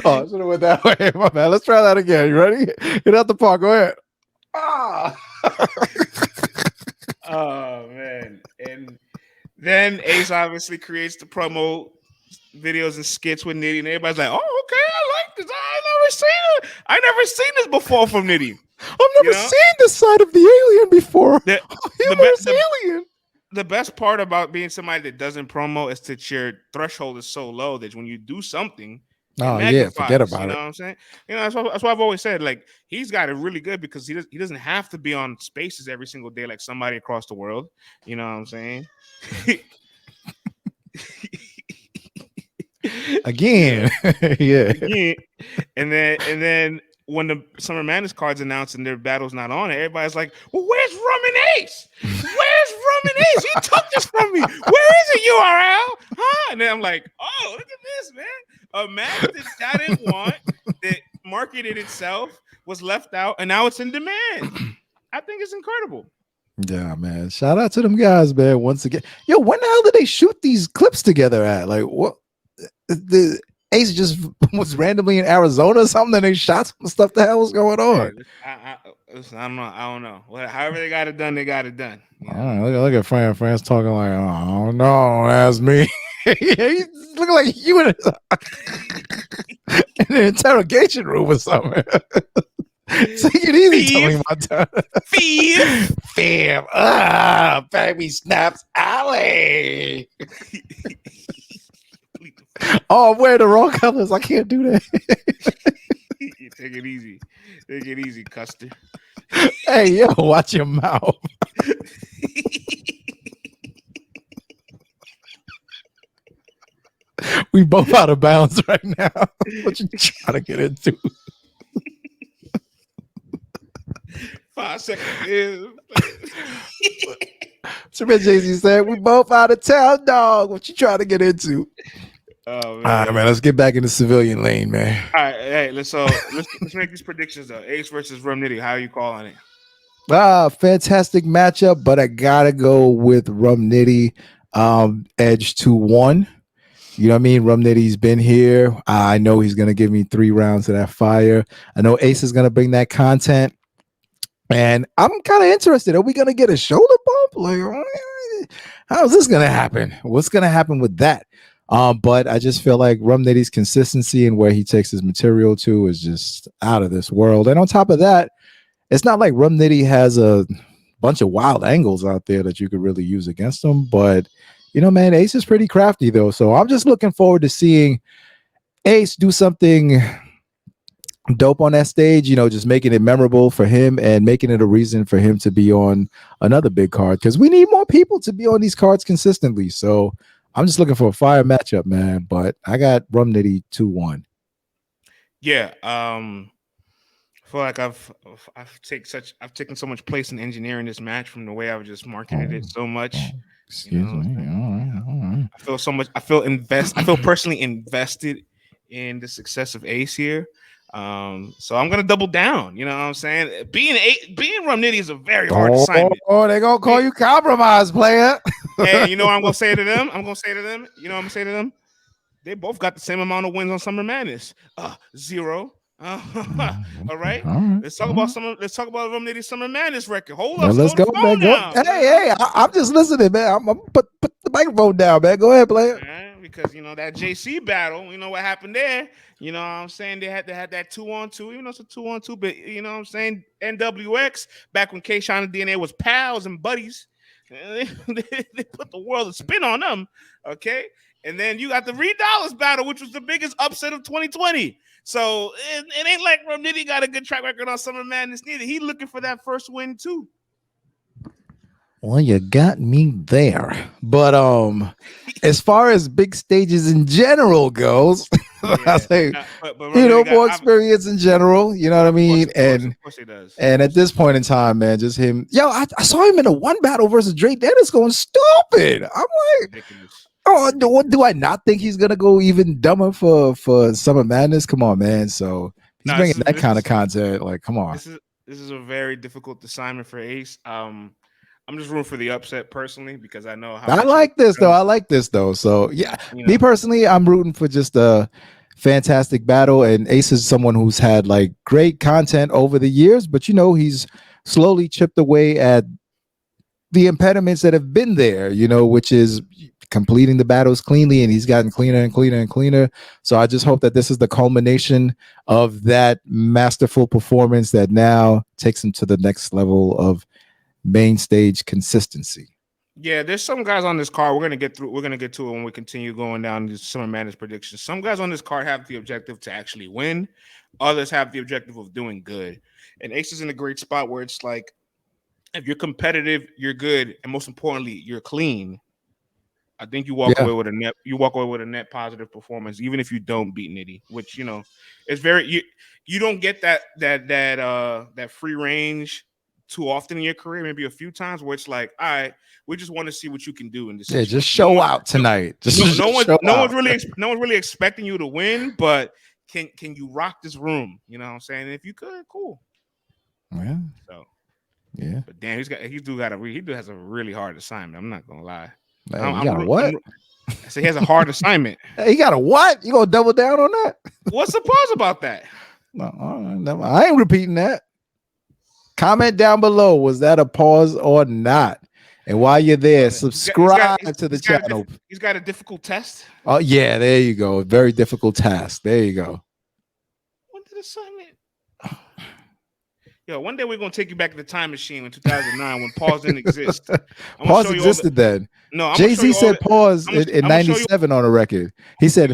Oh, I should have went that way. My bad. Let's try that again. You ready? Get out the park. Go ahead. Oh, man. And then Ace obviously creates the promo videos and skits with Nitty, and everybody's like, oh, okay, I like this. I never seen this before from Nitty. I've never seen this side of the alien before. Alien. The best part about being somebody that doesn't promo is that your threshold is so low that when you do something, forget about it. You know what I'm saying? You know, that's why I've always said, like, he's got it really good because he doesn't have to be on spaces every single day like somebody across the world. You know what I'm saying? Again. Yeah. Again. And then when the Summer Madness card's announced and their battle's not on it, everybody's like, well, where's Rum and Ace? Where's Rum and Ace? You took this from me. Where is it, URL? Huh? And then I'm like, oh, look at this, man. A match that I didn't want, that marketed itself, was left out, and now it's in demand. I think it's incredible. Yeah, man. Shout out to them guys, man. Once again. Yo, when the hell did they shoot these clips together at? Like, what? The Ace just was randomly in Arizona or something, and they shot some stuff. The hell was going on? I don't know. However they got it done, they got it done. You know? Look at France talking like, oh no, that's me. He's looking like you in an interrogation room or something. Take it easy, Tony Montana. Fam. Baby snaps alley. Oh, I'm wearing the wrong colors. I can't do that. Take it easy. Take it easy, Custer. Hey, yo, watch your mouth. We both out of bounds right now. What you trying to get into? 5 seconds. So Jay-Z said, we both out of town, dog. What you trying to get into? Oh, man. All right, man. Let's get back in the civilian lane, man. All right, hey, let's make these predictions though. Ace versus Rum Nitty. How are you calling it? Fantastic matchup, but I gotta go with Rum Nitty. Edge 2-1. You know what I mean? Rum Nitty's been here. I know he's gonna give me 3 rounds of that fire. I know Ace is gonna bring that content. And I'm kind of interested. Are we gonna get a shoulder bump? Like, how's this gonna happen? What's gonna happen with that? But I just feel like Rum Nitty's consistency and where he takes his material to is just out of this world. And on top of that, it's not like Rum Nitty has a bunch of wild angles out there that you could really use against him. But you know, man, Ace is pretty crafty though. So I'm just looking forward to seeing Ace do something dope on that stage, you know, just making it memorable for him and making it a reason for him to be on another big card, because we need more people to be on these cards consistently. So I'm just looking for a fire matchup, man. But I got Rum Nitty 2-1. Yeah, I feel like I've taken so much place in engineering this match from the way I've just marketed it so much. Excuse me. All right. I feel so much. I feel personally invested in the success of Ace here. So I'm gonna double down. You know what I'm saying? Being Rum Nitty is a very hard assignment. Oh, they're gonna call you compromise player. Hey, you know what I'm gonna say to them? You know what I'm gonna say to them? They both got the same amount of wins on Summer Madness. 0. All right. Let's talk about Rum Nitty's Summer Madness record. Hold up. Let's go, man. Hey, I'm just listening, man. I'm gonna put the microphone down, man. Go ahead, player. Because you know that JC battle, you know what happened there. You know what I'm saying? They had to have that 2-on-2, even though it's a 2-on-2, but you know what I'm saying? NWX, back when K-Shine and DNA was pals and buddies, they put the world a spin on them. Okay. And then you got the Reed Dollars battle, which was the biggest upset of 2020. So it ain't like Rum Nitty got a good track record on Summer Madness neither. He looking for that first win too. Well, you got me there. But as far as big stages in general goes, I say, more experience in general, you know what I mean? Of course he does. And at this point in time, man, just him. Yo, I saw him in a 1 battle versus Drake Dennis going stupid. I'm like, ridiculous. Oh, do I not think he's gonna go even dumber for Summer Madness? Come on, man. So he's bringing that kind of content. Like, come on. This is a very difficult assignment for Ace. I'm just rooting for the upset personally because I know how. I like this though. So yeah, me personally, I'm rooting for just a fantastic battle. And Ace is someone who's had like great content over the years, but you know he's slowly chipped away at the impediments that have been there. You know, which is completing the battles cleanly, and he's gotten cleaner and cleaner and cleaner. So I just hope that this is the culmination of that masterful performance that now takes him to the next level of main stage consistency. Yeah, there's some guys on this card we're gonna get to it when we continue going down these Summer Madness predictions. Some guys on this card have the objective to actually win, others have the objective of doing good. And Ace is in a great spot where it's like, if you're competitive, you're good, and most importantly, you're clean. I think you walk away with a net positive performance, even if you don't beat Nitty, which you know it's very you don't get that free range too often in your career, maybe a few times where it's like, all right, we just want to see what you can do in this. Yeah, just show out tonight. No one's really expecting you to win, but can you rock this room? You know what I'm saying? And if you could, cool. Yeah. So yeah. But damn, he has a really hard assignment. I'm not gonna lie. Man, he got a what? So he has a hard assignment. He got a what? You gonna double down on that? What's the pause about that? No, I ain't repeating that. Comment down below. Was that a pause or not? And while you're there, subscribe to the channel. He's got a difficult test. Oh yeah, there you go. Very difficult task. There you go. When did assignment? Yo, one day we're gonna take you back to the time machine in 2009 when pause didn't exist. Pause existed then. No, Jay-Z said pause in 97 on a record. He said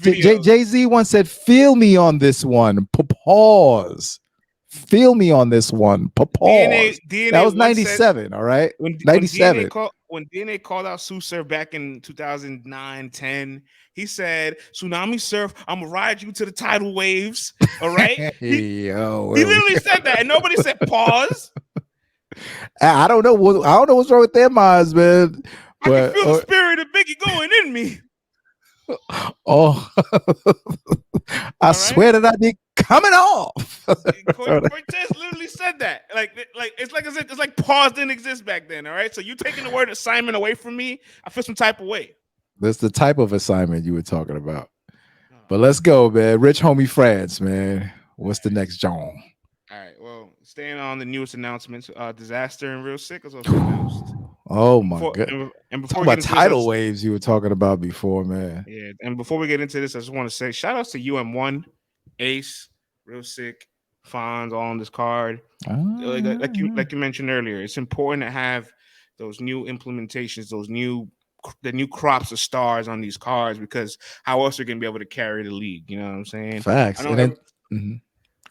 Jay-Z once said, "Feel me on this one." Pause. Feel me on this one. Pause. DNA that was 97. All right, 97. When DNA called out Sue Surf back in 2009, 10, he said, "Tsunami Surf, I'm gonna ride you to the tidal waves." All right. He literally said that, and nobody said pause. I don't know what's wrong with their minds, man. I can feel the spirit of Biggie going in me. Oh, I All right. swear that I be coming off. Cortez literally said that. It's like pause didn't exist back then. All right. So you taking the word assignment away from me, I feel some type of way. That's the type of assignment you were talking about. But let's go, man. Rich homie France, man. What's the next John? All right. Well, staying on the newest announcements, Dizaster and Real Sikh is also announced. Oh And my before god. and Talk before we get about into this, tidal waves you were talking about before, man. yeah. And before we get into this, I just want to say shout outs to UM1, Ace, Real Sikh, Fonz, all on this card. Like you mentioned earlier, it's important to have those new implementations, the new crops of stars on these cards, because how else are you gonna be able to carry the league? You know what I'm saying? I Facts. know And then mhm.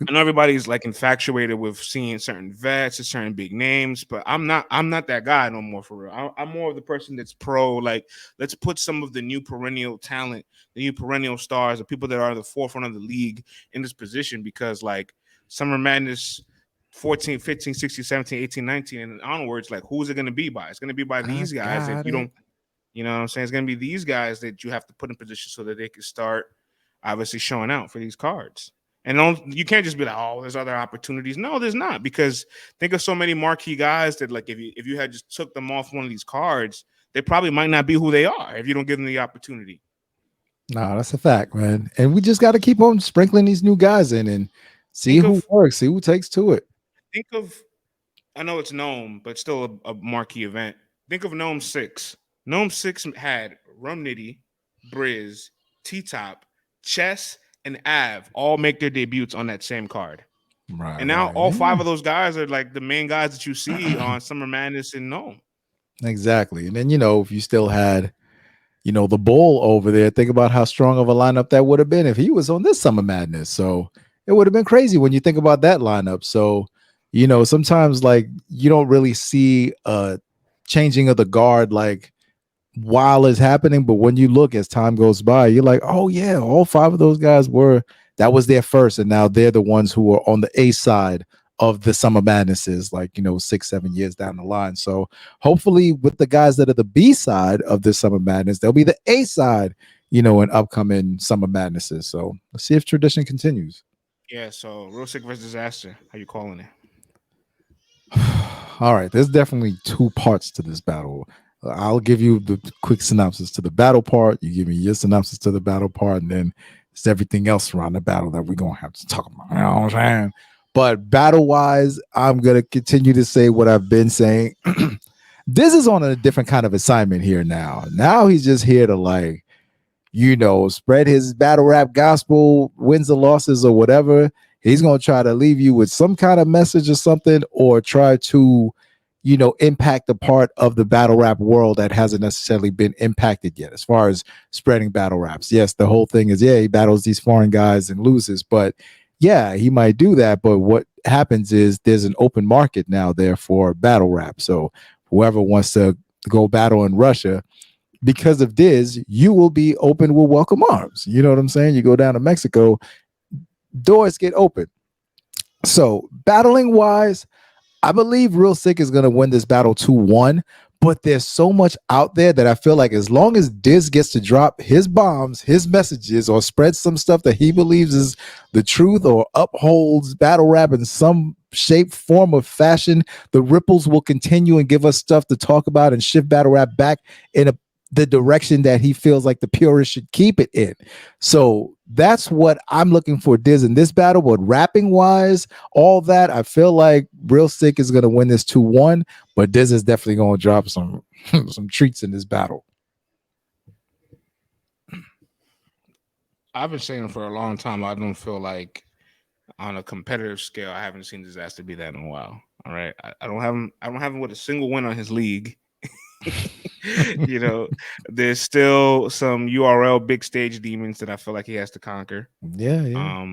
I know everybody's like infatuated with seeing certain vets and certain big names, but I'm not. I'm not that guy no more, for real. I'm more of the person that's pro. Like, let's put some of the new perennial talent, the new perennial stars, the people that are at the forefront of the league in this position, because like Summer Madness 14, 15, 16, 17, 18, 19, and onwards, like who's it going to be by? It's going to be by I these guys that got you it. don't, you know what I'm saying? It's going to be these guys that you have to put in position so that they can start obviously showing out for these cards. And you can't just be like, oh, there's other opportunities. No, there's not, because think of so many marquee guys that, like, if you had just took them off one of these cards, they probably might not be who they are if you don't give them the opportunity. No, that's a fact, man. And we just got to keep on sprinkling these new guys in and see Think who of works, see who takes to it. think of I know it's Gnome, but still a marquee event. Think of Gnome 6. Gnome 6 had Rum Nitty, Briz, T Top, Chess, and Av all make their debuts on that same card. Right, And now right. all Yeah. five of those guys are like the main guys that you see on Summer Madness and Gnome. Exactly. And then, if you still had, the bull over there, think about how strong of a lineup that would have been if he was on this Summer Madness. So it would have been crazy when you think about that lineup. So, sometimes like you don't really see a changing of the guard like while it's happening. But when you look as time goes by, you're like, oh yeah, all five of those guys that was their first, and now they're the ones who are on the A side of the Summer Madnesses, like 6-7 years down the line. So hopefully with the guys that are the B side of this Summer Madness, they'll be the A side, in upcoming Summer Madnesses. So let's see if tradition continues. Yeah, so Real Sick versus Disaster. How you calling it? All right, there's definitely two parts to this battle. I'll give you the quick synopsis to the battle part. You give me your synopsis to the battle part, and then it's everything else around the battle that we're gonna have to talk about. You know what I'm saying? But battle wise, I'm gonna continue to say what I've been saying. This is on a different kind of assignment here now. Now he's just here to like, spread his battle rap gospel, wins or losses or whatever. He's going to try to leave you with some kind of message or something, or try to, impact the part of the battle rap world that hasn't necessarily been impacted yet as far as spreading battle raps. Yes, the whole thing is, yeah, he battles these foreign guys and loses, but yeah, he might do that. But what happens is there's an open market now there for battle rap. So whoever wants to go battle in Russia, because of this, you will be open with welcome arms. You know what I'm saying? You go down to Mexico, doors get open. So battling wise, I believe Real Sikh is going to win this battle 2-1, but there's so much out there that I feel like as long as Diz gets to drop his bombs, his messages, or spread some stuff that he believes is the truth or upholds battle rap in some shape, form, or fashion, the ripples will continue and give us stuff to talk about and shift battle rap back in the direction that he feels like the purists should keep it in. So that's what I'm looking for Diz in this battle. But rapping wise, all that, I feel like Real Sikh is going to win this 2-1, but Diz is definitely going to drop some some treats in this battle. I've been saying for a long time, I don't feel like on a competitive scale, I haven't seen Disaster be that in a while. All right. I don't have him. I don't have him with a single win on his league. There's still some URL big stage demons that I feel like he has to conquer. Yeah.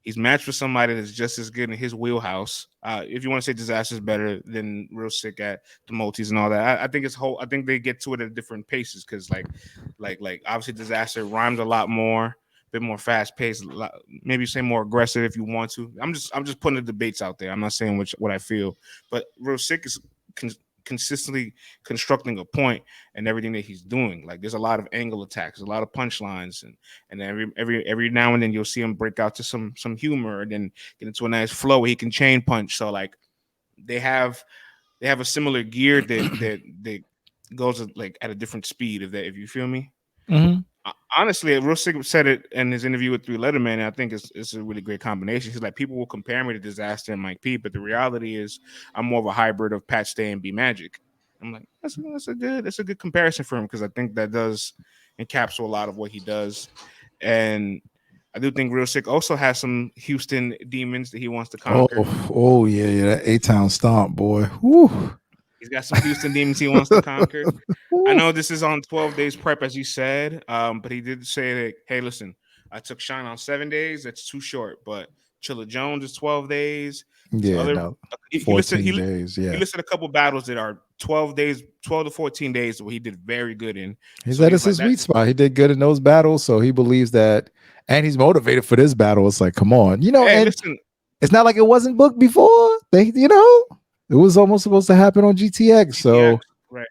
He's matched with somebody that's just as good in his wheelhouse. If you want to say Disaster is better than Real Sikh at the multis and all that, I think I think they get to it at different paces, because like obviously Disaster rhymes a lot more, a bit more fast paced. Maybe say more aggressive if you want to. I'm just putting the debates out there. I'm not saying what I feel, but Real Sikh is consistently constructing a point and everything that he's doing. Like there's a lot of angle attacks, a lot of punchlines, and every now and then you'll see him break out to some humor and then get into a nice flow where he can chain punch. So like they have a similar gear that goes like at a different speed. If you feel me. Mhm. Honestly, Real Sikh said it in his interview with Three Letterman, and I think it's a really great combination. He's like, people will compare me to Dizaster and Mike P, but the reality is I'm more of a hybrid of Pat Stay and B Magic. I'm like, that's a good comparison for him because I think that does encapsulate a lot of what he does. And I do think Real Sikh also has some Houston demons that he wants to conquer. Oh yeah, that A-Town stomp, boy. Whew. He's got some Houston demons he wants to conquer. I know this is on 12 days prep, as you said, but he did say that, hey, listen, I took Shine on 7 days. That's too short. But Chilla Jones is 12 days. Yeah, no, 14 days. Yeah. He listed a couple battles that are 12 days, 12 to 14 days where he did very good in. He said it's his sweet spot. He did good in those battles. So he believes that, and he's motivated for this battle. It's like, come on. You know, hey, and listen, it's not like it wasn't booked before. It was almost supposed to happen on GTX. So right.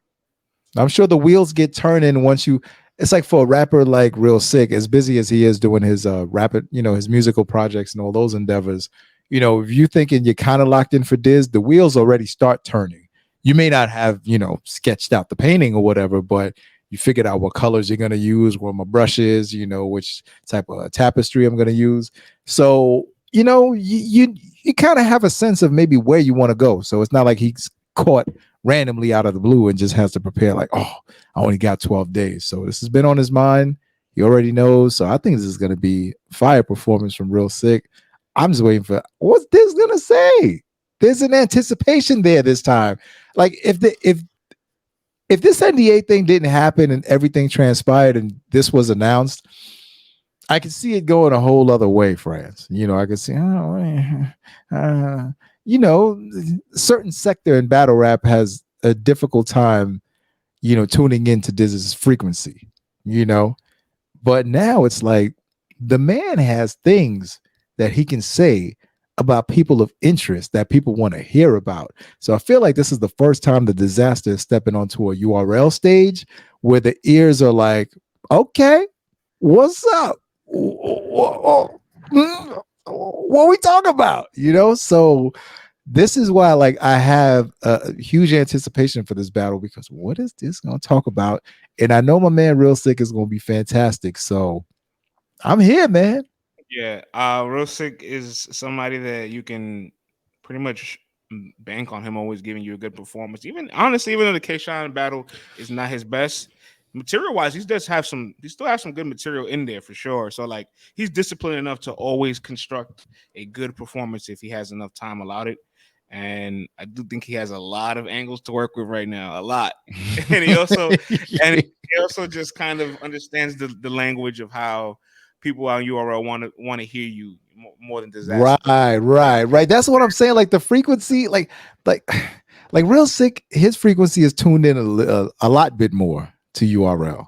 I'm sure the wheels get turning once you. It's like for a rapper like Real Sikh, as busy as he is doing his his musical projects and all those endeavors. If you thinking you're kind of locked in for Diz, the wheels already start turning. You may not have sketched out the painting or whatever, but you figured out what colors you're gonna use, where my brush is, which type of tapestry I'm gonna use. So you kind of have a sense of maybe where you want to go. So it's not like he's caught randomly out of the blue and just has to prepare like, oh, I only got 12 days. So this has been on his mind. He already knows. So I think this is going to be fire performance from Real Sikh. I'm just waiting for what's this going to say. There's an anticipation there this time. Like if this NDA thing didn't happen and everything transpired and this was announced, I can see it going a whole other way, friends. I can see, certain sector in battle rap has a difficult time, tuning into Diz's frequency, but now it's like the man has things that he can say about people of interest that people want to hear about. So I feel like this is the first time the Dizaster is stepping onto a URL stage where the ears are like, okay, what's up? What we talking about? So this is why I have a huge anticipation for this battle, because what is this going to talk about? And I know my man Real Sikh is going to be fantastic. So I'm here, man. Yeah, Real Sikh is somebody that you can pretty much bank on him always giving you a good performance. Even though the K-Shine battle is not his best, material wise, he still have some good material in there for sure. So like he's disciplined enough to always construct a good performance if he has enough time allowed. And I do think he has a lot of angles to work with right now, a lot. And he also just kind of understands the language of how people on URL want to hear you more than Dizaster. Right. That's what I'm saying. Like the frequency, like Real Sikh, his frequency is tuned in a lot bit more to URL.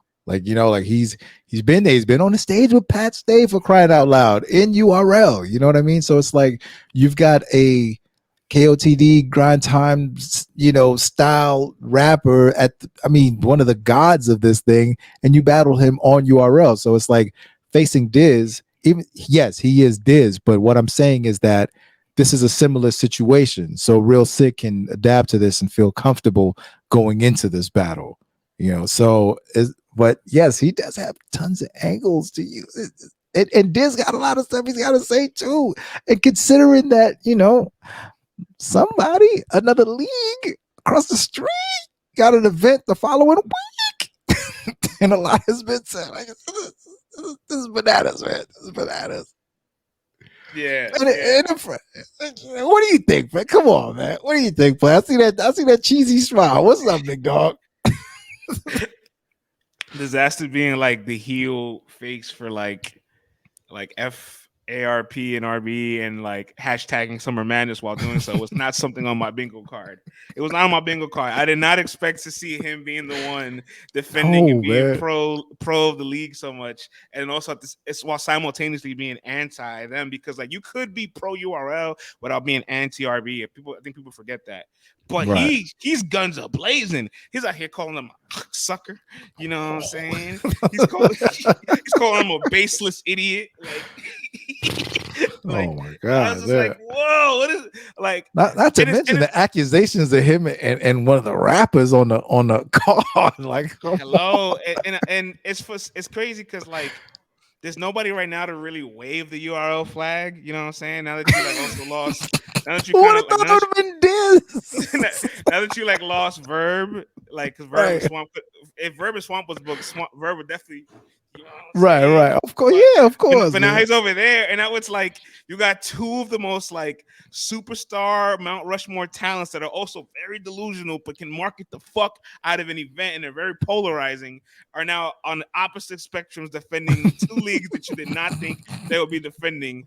He's been there. He's been on the stage with Pat Stay, for crying out loud, in URL. You know what I mean? So it's like you've got a KOTD grind time, style rapper one of the gods of this thing, and you battle him on URL. So it's like facing Diz. Even yes, he is Diz, but what I'm saying is that this is a similar situation. So Real Sikh can adapt to this and feel comfortable going into this battle. But yes, he does have tons of angles to use. And Diz got a lot of stuff he's got to say too. And considering that, somebody, another league across the street, got an event the following week. And a lot has been said. Like, this is bananas, man. This is bananas. Yeah. What do you think, man? Come on, man. What do you think, man? I see that cheesy smile. What's up, big dog? Dizaster being like the heel face for like ARP and RB and like hashtagging Summer Madness while doing so was not something on my bingo card. It was not on my bingo card. I did not expect to see him being the one defending and being pro of the league so much, and also it's while simultaneously being anti them, because like you could be pro URL without being anti RB. I think people forget that. But he's guns a blazing. He's out here calling him a sucker. You know what I'm saying? He's calling him a baseless idiot. Like, oh my god! I was just like, whoa, what is it? Like? Not to mention the accusations of him and one of the rappers on the card. Like, hello, and it's crazy because like there's nobody right now to really wave the URL flag. You know what I'm saying? Now that you like also lost. Now that you kind of now that you like lost Verb, like because Verb Swamp. If Verb and Swamp was booked, Verb would definitely. You know right. Of course, of course. But now he's over there, and now it's like you got two of the most like superstar Mount Rushmore talents that are also very delusional, but can market the fuck out of an event, and they're very polarizing. Are now on the opposite spectrums defending two leagues that you did not think they would be defending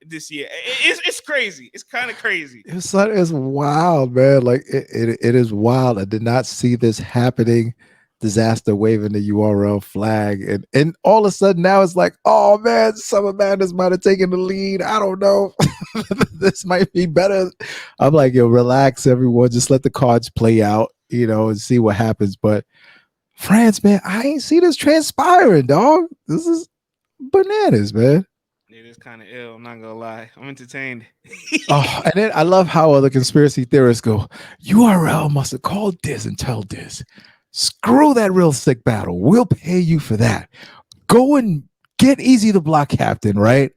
this year. It's crazy. It's kind of crazy. It's wild, man. Like it is wild. I did not see this happening. Dizaster waving the URL flag, and all of a sudden now it's like, oh man, Summer Madness might have taken the lead. I don't know. This might be better. I'm like, yo, relax, everyone. Just let the cards play out, and see what happens. But France, man, I ain't see this transpiring, dog. This is bananas, man. It is kind of ill. I'm not gonna lie. I'm entertained. Oh, and then I love how other conspiracy theorists go, URL must have called Diz and tell Diz, screw that Real Sikh battle. We'll pay you for that. Go and get Eazy the Block Captain, right?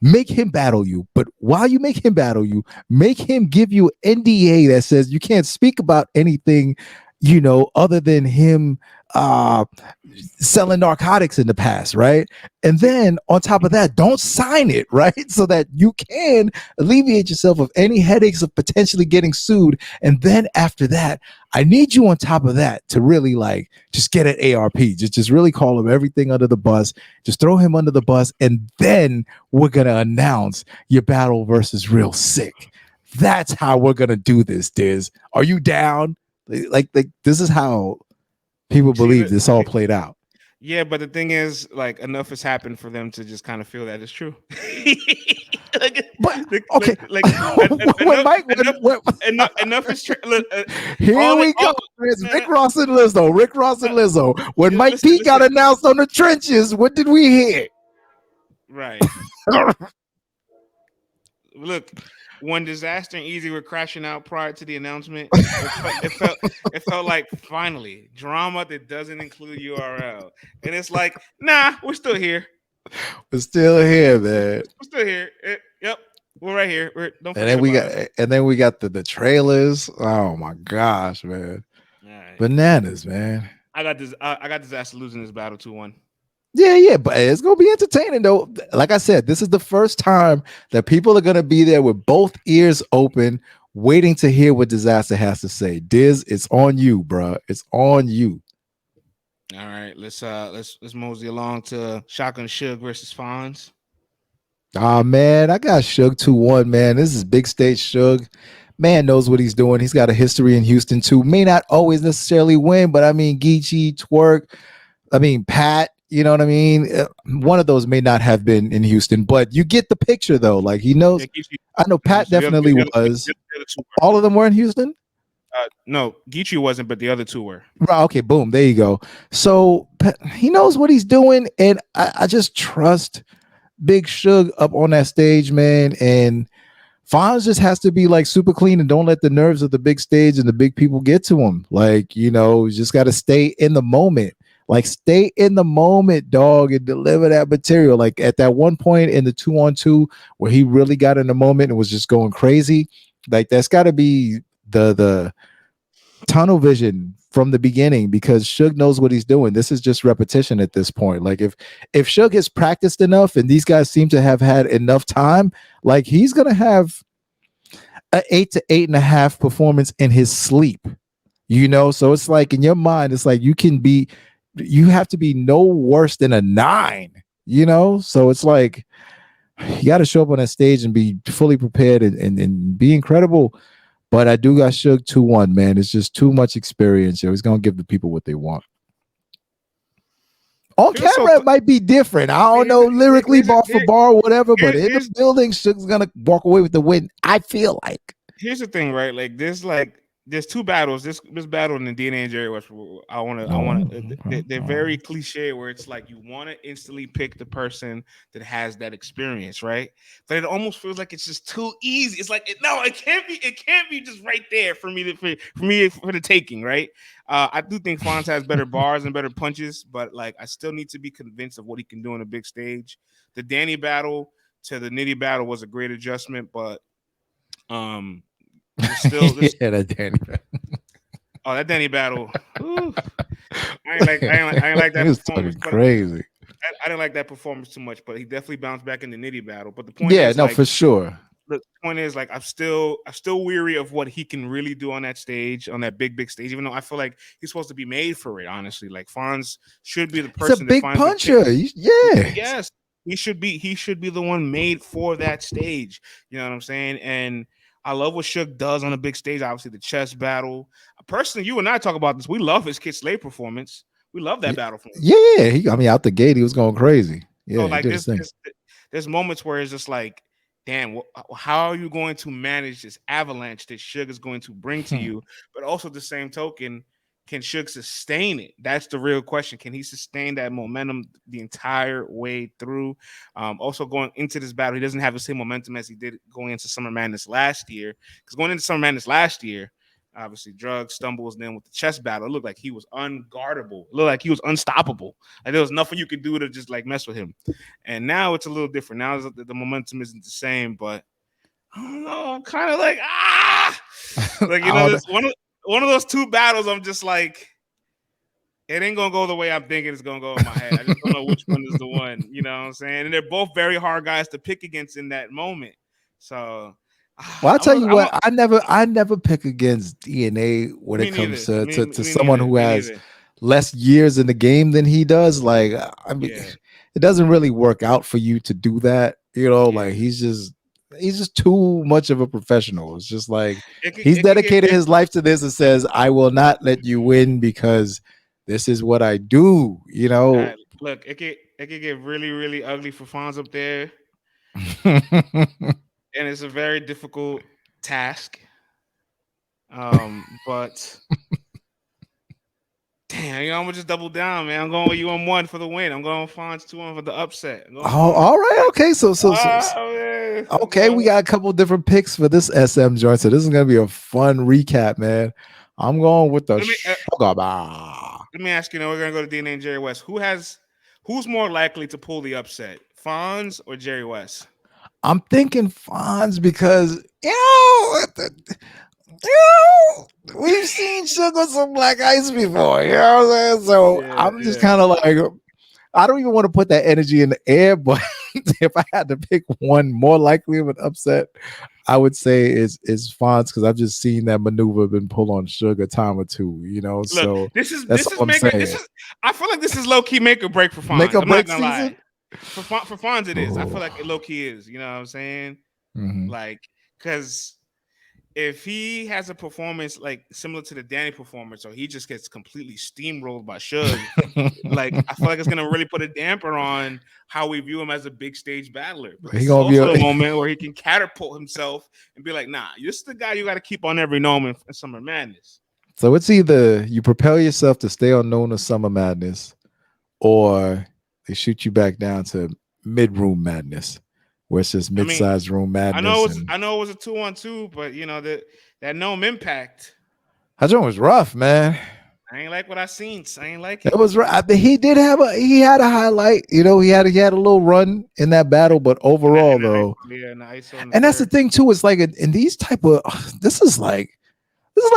Make him battle you. But while you make him battle you, make him give you NDA that says you can't speak about anything, other than him selling narcotics in the past, right? And then on top of that, don't sign it, right? So that you can alleviate yourself of any headaches of potentially getting sued. And then after that, I need you on top of that to really like just get at ARP. Just really call him everything under the bus. Just throw him under the bus. And then we're gonna announce your battle versus Real Sikh. That's how we're gonna do this, Diz. Are you down? Like this is how people believe this all played out. Yeah, but the thing is, like, enough has happened for them to just kind of feel that it's true. Enough is true. Here we go. It's Rick Ross and Lizzo. When Mike P got announced on the trenches, what did we hear? Right. Look. When Dizaster and Eazy were crashing out prior to the announcement, it felt like finally drama that doesn't include URL, and it's like, nah, we're still here. We're still here, man. We're still here. Yep, we're right here. And then we got the trailers. Oh my gosh, man! Right. Bananas, man. I got Dizaster losing this battle 2-1. Yeah, but it's gonna be entertaining though. Like I said, this is the first time that people are gonna be there with both ears open, waiting to hear what Dizaster has to say. Diz, it's on you, bro. It's on you. All right, let's mosey along to Shotgun Suge versus Fonz. Man, I got Suge 2-1, man. This is big stage Suge. Man knows what he's doing. He's got a history in Houston too. May not always necessarily win, but I mean, Geechee, Twork, Pat. You know what I mean? One of those may not have been in Houston, but you get the picture though. Like he knows. Yeah, I know Pat definitely was. All of them were in Houston? No, Geechee wasn't, but the other two were. Right, okay, boom. There you go. So he knows what he's doing, and I just trust Big Suge up on that stage, man. And Fonz just has to be like super clean and don't let the nerves of the big stage and the big people get to him. Like, you just got to stay in the moment. Like, stay in the moment, dog, and deliver that material. Like, at that one point in the 2-on-2 where he really got in the moment and was just going crazy, like, that's got to be the tunnel vision from the beginning, because Suge knows what he's doing. This is just repetition at this point. Like, if Suge has practiced enough and these guys seem to have had enough time, like, he's going to have an 8 to 8.5 performance in his sleep, So it's like, in your mind, it's like you have to be no worse than a 9, So it's like, You got to show up on that stage and be fully prepared and be incredible. But I do got Suge 2-1, man. It's just too much experience. He's gonna give the people what they want. On camera, it might be different. I don't know lyrically, bar for bar, whatever. But in the building, Suge's gonna walk away with the win. I feel like. Here's the thing, right? There's two battles. This battle in the DNA and Jerry Wess. They're very cliche, where it's like you want to instantly pick the person that has that experience, right? But it almost feels like it's just too easy. It's like it can't be. It can't be just right there for me for the taking, right? I do think Fonz has better bars and better punches, but like I still need to be convinced of what he can do on a big stage. The Danny battle to the Nitty battle was a great adjustment, but that Danny battle. Oh, that Danny battle. Ooh. I ain't like that. He was talking crazy. I didn't like that performance too much, but he definitely bounced back in the Nitty battle. But the point is, for sure. The point is, like, I'm still weary of what he can really do on that stage, on that big stage. Even though I feel like he's supposed to be made for it. Honestly, like Fonz should be the person. He's a big puncher. Yes, he should be. He should be the one made for that stage. You know what I'm saying? And I love what Suge does on a big stage. Obviously, the chess battle. Personally, you and I talk about this. We love his Kid Slay performance. We love that battle from him. Yeah. Out the gate, he was going crazy. Yeah, so, like there's moments where it's just like, damn, how are you going to manage this avalanche that Suge is going to bring to you? But also, the same token, can Suge sustain it? That's the real question. Can he sustain that momentum the entire way through? Also, going into this battle, he doesn't have the same momentum as he did going into Summer Madness last year. Because going into Summer Madness last year, obviously, drugs, stumbles, then with the chess battle, it looked like he was unguardable. It looked like he was unstoppable. Like there was nothing you could do to just like mess with him. And now it's a little different. Now the momentum isn't the same, but I don't know. I'm kind of like, like, you know, this one of those two battles, I'm just like, it ain't gonna go the way I'm thinking it's gonna go in my head. I just don't know which one is the one. You know what I'm saying? And they're both very hard guys to pick against in that moment. So, well, I'll tell you what, I never pick against DNA when it comes to someone who has less years in the game than he does. Like, I mean, it doesn't really work out for you to do that. You know, like he's just too much of a professional. It's just like he's dedicated his life to this and says, I will not let you win because this is what I do, you know. Look, it could get really, really ugly for Fonz up there. And it's a very difficult task. But damn, you know, I'm gonna just double down, man. I'm going with you on 1 for the win. I'm going Fonz 2-1 for the upset. All right, okay. So okay, we got a couple different picks for this SM joint. So this is gonna be a fun recap, man. I'm going with the let me ask you, we're gonna go to DNA and Jerry Wess. Who's more likely to pull the upset, Fonz or Jerry Wess? I'm thinking Fonz because we've seen Suge on some Black Ice before, you know what I'm saying? So I'm just kind of like, I don't even want to put that energy in the air, but if I had to pick one more likely of an upset, I would say is Fonz, because I've just seen that maneuver been pulled on Suge a time or two, you know. Look, so this is I feel like this is low key make or break for Fonz. Make or break season. Lie. For Fonz, it is. I feel like it low key is. You know what I'm saying? Like, because if he has a performance like similar to the Danny performance, or he just gets completely steamrolled by Suge, like I feel like it's gonna really put a damper on how we view him as a big stage battler. But it's also a moment where he can catapult himself and be like, "Nah, this is the guy you got to keep on every gnome in Summer Madness." So it's either you propel yourself to stay on known as Summer Madness, or they shoot you back down to mid-room madness, where it's just mid-sized room madness. I know it was a 2-on-2, but you know that gnome impact. That joint was rough, man. I ain't like what I seen. I ain't like it. It was rough. He had a highlight. You know, he had a little run in that battle, but overall though, and that's the thing too. It's like in these type of this is like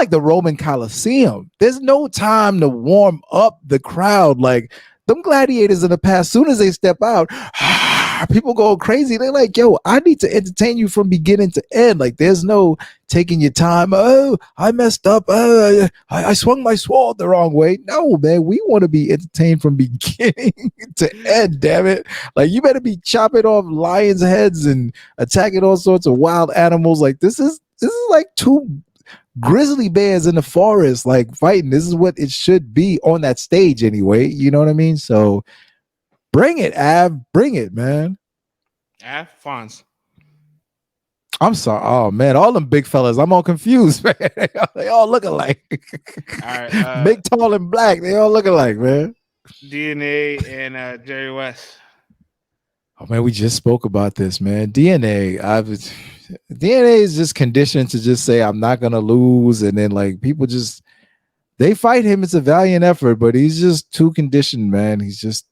the Roman Coliseum. There's no time to warm up the crowd. Like them gladiators in the past, soon as they step out, people go crazy. They're like, yo, I need to entertain you from beginning to end. Like, there's no taking your time. Oh, I messed up. I swung my sword the wrong way. No, man, we want to be entertained from beginning to end, damn it. Like, you better be chopping off lions' heads and attacking all sorts of wild animals. Like, this is like two grizzly bears in the forest, like fighting. This is what it should be on that stage anyway. You know what I mean? So bring it, Av. Bring it, man. Av, Fonz. I'm sorry. Oh man, all them big fellas. I'm all confused, man. They all look alike. All right, big, tall, and black. They all look alike, man. DNA and Jerry Wess. Oh man, we just spoke about this, man. DNA. DNA is just conditioned to just say I'm not gonna lose, and then like people just they fight him. It's a valiant effort, but he's just too conditioned, man. He's just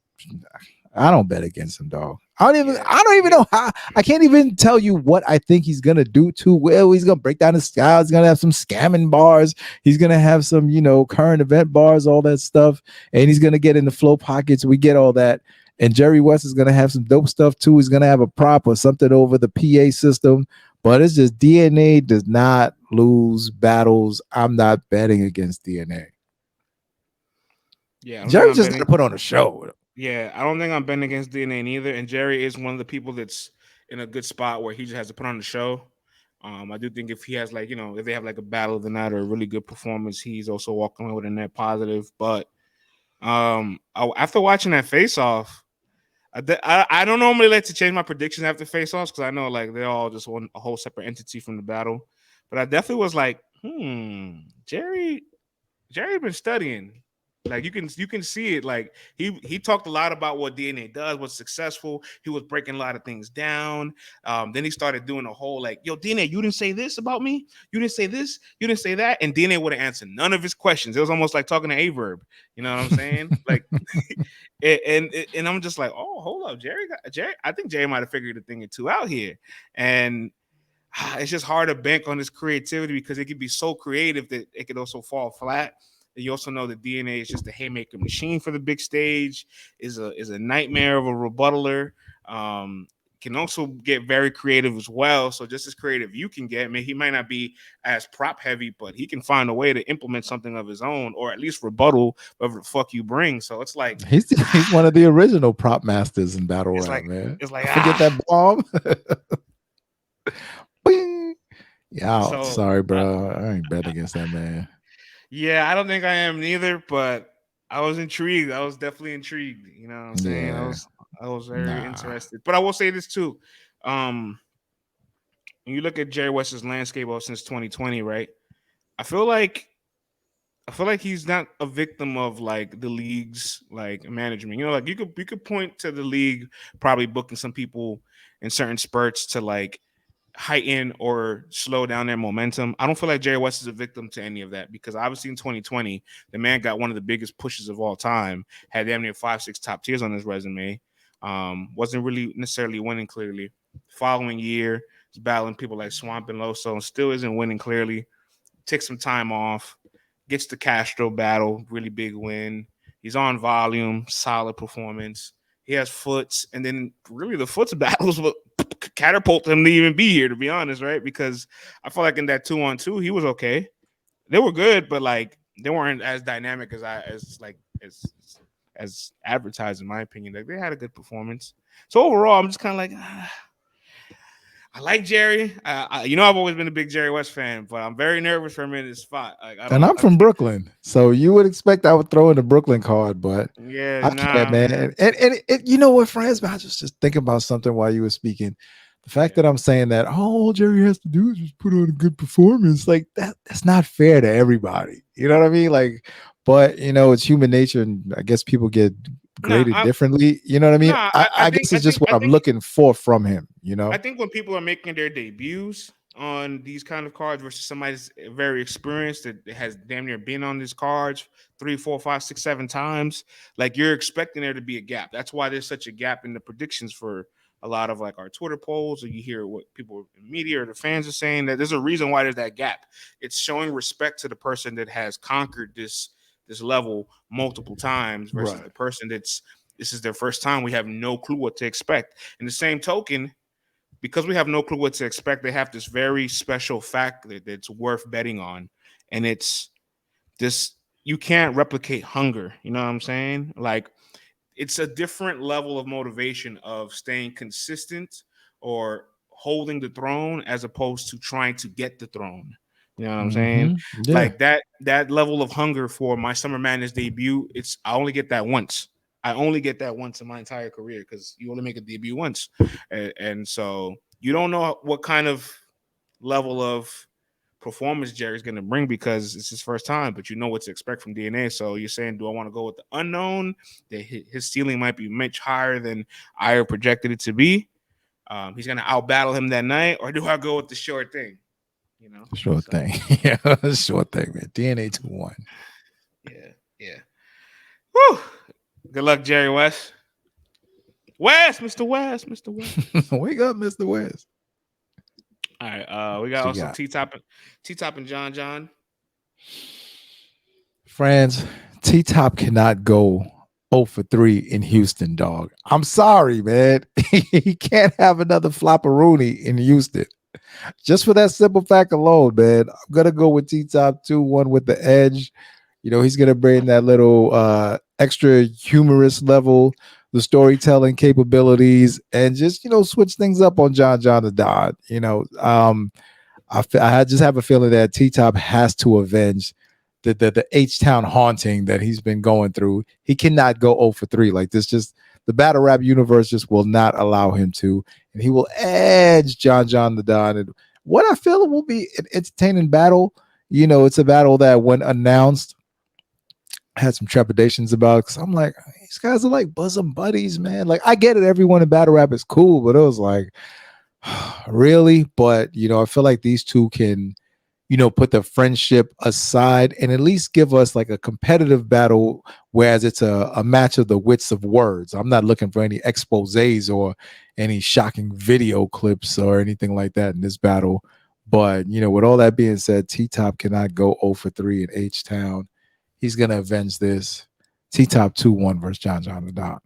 I don't bet against him, dog. I don't even know how. I can't even tell you what I think he's gonna do too well. He's gonna break down his style. He's gonna have some scamming bars. He's gonna have some, current event bars, all that stuff, and he's gonna get in the flow pockets. We get all that. And Jerry Wess is gonna have some dope stuff too. He's gonna have a prop or something over the PA system. But it's just DNA does not lose battles. I'm not betting against DNA. Yeah, Jerry's just gonna put on a show. Yeah, I don't think I'm betting against DNA neither. And Jerry is one of the people that's in a good spot where he just has to put on the show. I do think if he has if they have like a battle of the night or a really good performance, he's also walking away with a net positive. But after watching that face off, I don't normally like to change my predictions after face offs because I know like they're all just a whole separate entity from the battle. But I definitely was like, Jerry been studying. Like you can see it. Like he talked a lot about what DNA does, what's successful. He was breaking a lot of things down. Then he started doing a whole like, yo, DNA, you didn't say this about me. You didn't say this. You didn't say that. And DNA would have answered none of his questions. It was almost like talking to Averb. You know what I'm saying? Like, and I'm just like, oh, hold up, Jerry. I think Jerry might have figured a thing or two out here. And it's just hard to bank on his creativity because it could be so creative that it could also fall flat. You also know that DNA is just a haymaker machine for the big stage, is a nightmare of a rebuttaler. Can also get very creative as well. So just as creative you can get, he might not be as prop heavy, but he can find a way to implement something of his own or at least rebuttal whatever the fuck you bring. So it's like he's one of the original prop masters in battle rap, man. It's like forget that bomb. Yeah, sorry, bro. I ain't bet against that man. Yeah, I don't think I am neither, but I was intrigued. I was definitely intrigued. You know what I'm saying? Yeah. I was very interested. But I will say this too. When you look at Jerry Wess's landscape since 2020, right? I feel like he's not a victim of like the league's like management. Like you could point to the league probably booking some people in certain spurts to like heighten or slow down their momentum. I don't feel like Jerry Wess is a victim to any of that because obviously in 2020, the man got one of the biggest pushes of all time, had damn near 5-6 top tiers on his resume. Wasn't really necessarily winning clearly. Following year, he's battling people like Swamp and Loso and still isn't winning clearly. Takes some time off, gets the Castro battle, really big win. He's on volume, solid performance. He has foots, and then really the foots battles will catapult him to even be here, to be honest, right? Because I feel like in that 2-on-2, he was okay. They were good, but like they weren't as dynamic as advertised, in my opinion. Like they had a good performance. So overall, I'm just kind of like, I like Jerry. I've always been a big Jerry Wess fan, but I'm very nervous for him in this spot. Like, I'm from Brooklyn, so you would expect I would throw in the Brooklyn card, but yeah, can't, man. And you know what, friends? I was just thinking about something while you were speaking. The fact that I'm saying that all Jerry has to do is just put on a good performance, like that's not fair to everybody. You know what I mean? Like, but it's human nature, and I guess people get graded differently. You know what I mean? I guess it's just what I'm looking for from him. I think when people are making their debuts on these kind of cards versus somebody's very experienced that has damn near been on these cards 3, 4, 5, 6, 7 times, like you're expecting there to be a gap. That's why there's such a gap in the predictions for a lot of like our Twitter polls, or you hear what people in media or the fans are saying, that there's a reason why there's that gap. It's showing respect to the person that has conquered this level multiple times versus the person that's this is their first time. We have no clue what to expect. In the same token, because we have no clue what to expect, they have this very special fact that's worth betting on, and it's this: you can't replicate hunger. You know what I'm saying? Like, it's a different level of motivation of staying consistent or holding the throne as opposed to trying to get the throne. You know what I'm saying? Yeah. Like that level of hunger for my Summer Madness debut, I only get that once. I only get that once in my entire career because you only make a debut once. And so you don't know what kind of level of performance Jerry's going to bring because it's his first time, but you know what to expect from DNA. So you're saying, do I want to go with the unknown? That his ceiling might be much higher than I projected it to be. He's going to outbattle him that night, or do I go with the short thing? You know, sure thing. Yeah, sure thing, man. DNA 2-1. Yeah. Woo! Good luck, Jerry Wess. Mr. West. Wake up, Mr. West. All right. We got also T-Top and John. Friends, T-Top cannot go 0 for 3 in Houston, dog. I'm sorry, man. He can't have another flopperoonie in Houston. Just for that simple fact alone, man. I'm gonna go with T-Top 2-1 with the edge. You know, he's gonna bring that little extra humorous level, the storytelling capabilities, and just, you know, switch things up on John the Don. You know, I just have a feeling that T-Top has to avenge the H-Town haunting that he's been going through. He cannot go 0 for 3 like this. Just the battle rap universe just will not allow him to, and he will edge John the Don. And what I feel will be an entertaining battle. You know, it's a battle that when announced, I had some trepidations about, because I'm like, these guys are like bosom buddies, man. Like, I get it, everyone in battle rap is cool, but it was like, really? But, you know, I feel like these two can, you know, put the friendship aside and at least give us like a competitive battle, whereas it's a match of the wits of words. I'm not looking for any exposés or any shocking video clips or anything like that in this battle. But, you know, with all that being said, T-Top cannot go 0 for 3 in H-Town. He's going to avenge this. T-Top 2-1 versus John the Don.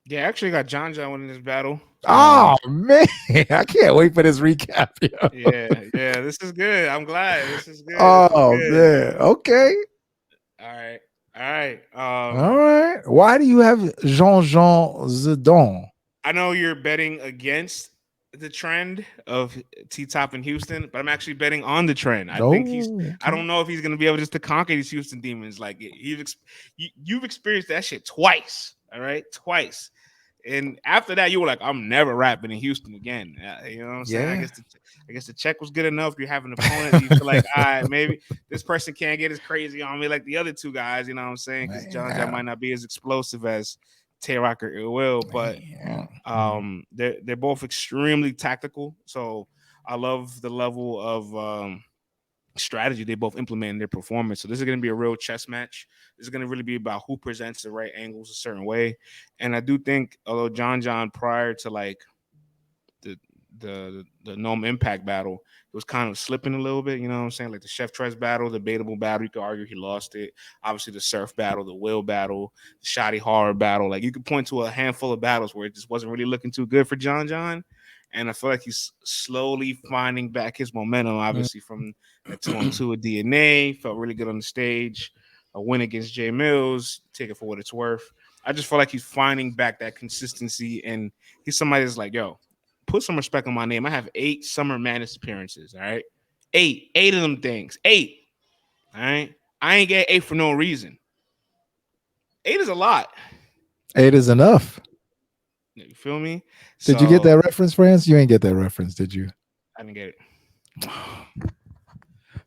Yeah, I actually got John winning this battle. Oh, man. I can't wait for this recap. Yeah, this is good. I'm glad. This is good. Oh, man. Okay. All right. All right. Why do you have Jean Zidane? I know you're betting against the trend of T-Top in Houston, but I'm actually betting on the trend. I think I don't know if he's going to be able just to conquer these Houston demons. Like, you've experienced that shit twice. All right, twice. And after that, you were like, I'm never rapping in Houston again. You know what I'm saying? Yeah. I guess the check was good enough. You have an opponent. You feel like, all right, maybe this person can't get as crazy on me like the other two guys. You know what I'm saying? Because John might not be as explosive as TAY ROC or Ill Will, but they're both extremely tactical. So I love the level of strategy they both implement in their performance. So this is going to be a real chess match. This is going to really be about who presents the right angles a certain way. And I do think, although John prior to like the Gnome Impact battle, it was kind of slipping a little bit, you know what I'm saying? Like the Chef Trez battle, the debatable battle, you could argue he lost it. Obviously the Surf battle, the Will battle, the Shoddy Horror battle. Like, you could point to a handful of battles where it just wasn't really looking too good for John. And I feel like he's slowly finding back his momentum, obviously, from that 2-on-2 at DNA. Felt really good on the stage. A win against Jay Mills, take it for what it's worth. I just feel like he's finding back that consistency, and he's somebody that's like, yo, put some respect on my name. I have 8 Summer Madness appearances, all right? 8 of them things. 8, all right? I ain't get 8 for no reason. 8 is a lot. 8 is enough. You feel me? Did you get that reference, France? You ain't get that reference, did you? I didn't get it.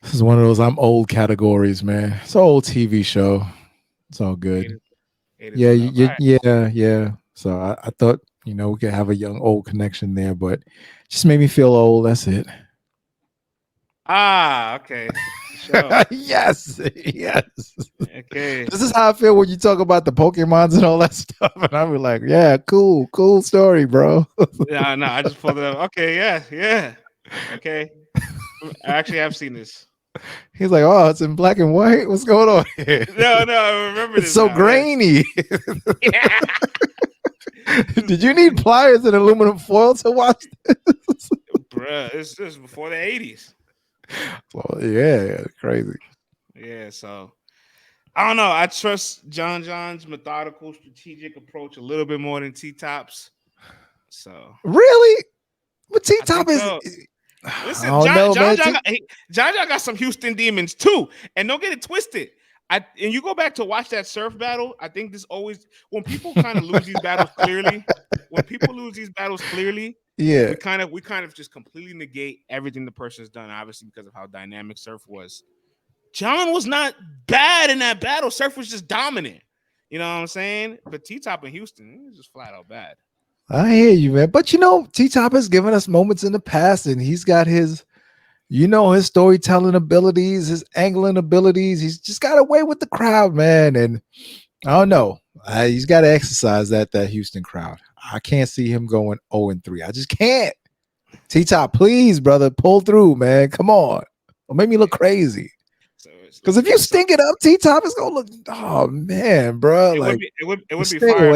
This is one of those I'm old categories, man. It's an old TV show. It's all good. 8 is Yeah. So I thought, you know, we could have a young old connection there, but just made me feel old. That's it. Okay. Sure. Yes. Okay. This is how I feel when you talk about the Pokemons and all that stuff. And I be like, yeah, cool story, bro. No, I just pulled it up. Okay, yeah. Okay. I actually have seen this. He's like, oh, it's in black and white. What's going on here? No, I remember It's this so now. Yes. grainy. Yeah. Did you need pliers and aluminum foil to watch this? Bruh, it's just before the 80s. Well, yeah, crazy. Yeah, so I don't know. I trust John's methodical, strategic approach a little bit more than T Top's. So Really? But T I Top think is. so. I Listen, don't know, man. John got some Houston demons too, and don't get it twisted. And you go back to watch that surf battle. I think this always when people kind of lose these battles clearly. When people lose these battles clearly, Yeah. we kind of just completely negate everything the person's done. Obviously, because of how dynamic Surf was. John was not bad in that battle. Surf was just dominant. You know what I'm saying? But T Top in Houston, he was just flat out bad. I hear you, man. But T Top has given us moments in the past, and he's got his, his storytelling abilities, his angling abilities. He's just got away with the crowd, man. And I don't know. He's got to exercise that Houston crowd. I can't see him going 0-3. I just can't. T Top, please, brother, pull through, man. Come on. Don't make me look crazy. Because if you stink it up, T Top is gonna look. Oh man, bro! It would be fire.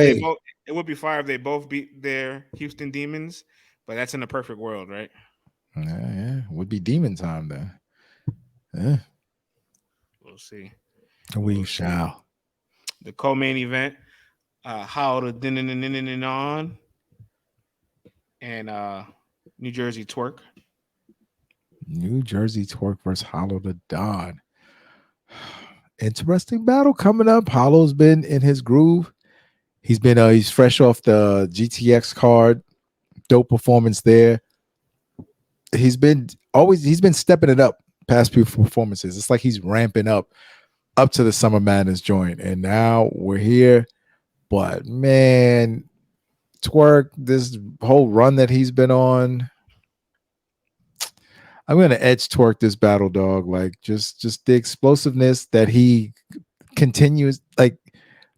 It would be fire if they both beat their Houston Demons, but that's in a perfect world, right? Yeah, would be demon time then. Yeah, we'll see. We shall. The co-main event, how the din on, and New Jersey Twork. New Jersey Twork versus Hollow the Don. Interesting battle coming up. Hollow's been in his groove. He's fresh off the GTX card. Dope performance there. He's been stepping it up past few performances. It's like he's ramping up to the Summer Madness joint. And now we're here. But man, Twork, this whole run that he's been on, I'm gonna edge Twork this battle, dog. Like just the explosiveness that he continues, like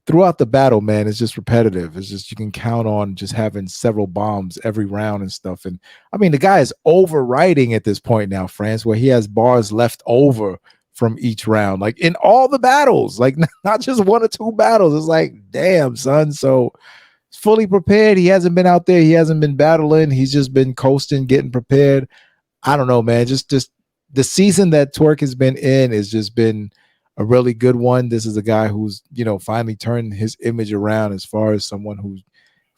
throughout the battle, man, it's just repetitive. It's just you can count on just having several bombs every round and stuff. And I mean, the guy is overwriting at this point now, France, where he has bars left over from each round, like in all the battles, like not just one or two battles. It's like, damn, son. So fully prepared. He hasn't been out there. He hasn't been battling. He's just been coasting, getting prepared. I don't know, man. Just the season that Twork has been in has just been a really good one. This is a guy who's, finally turned his image around as far as someone who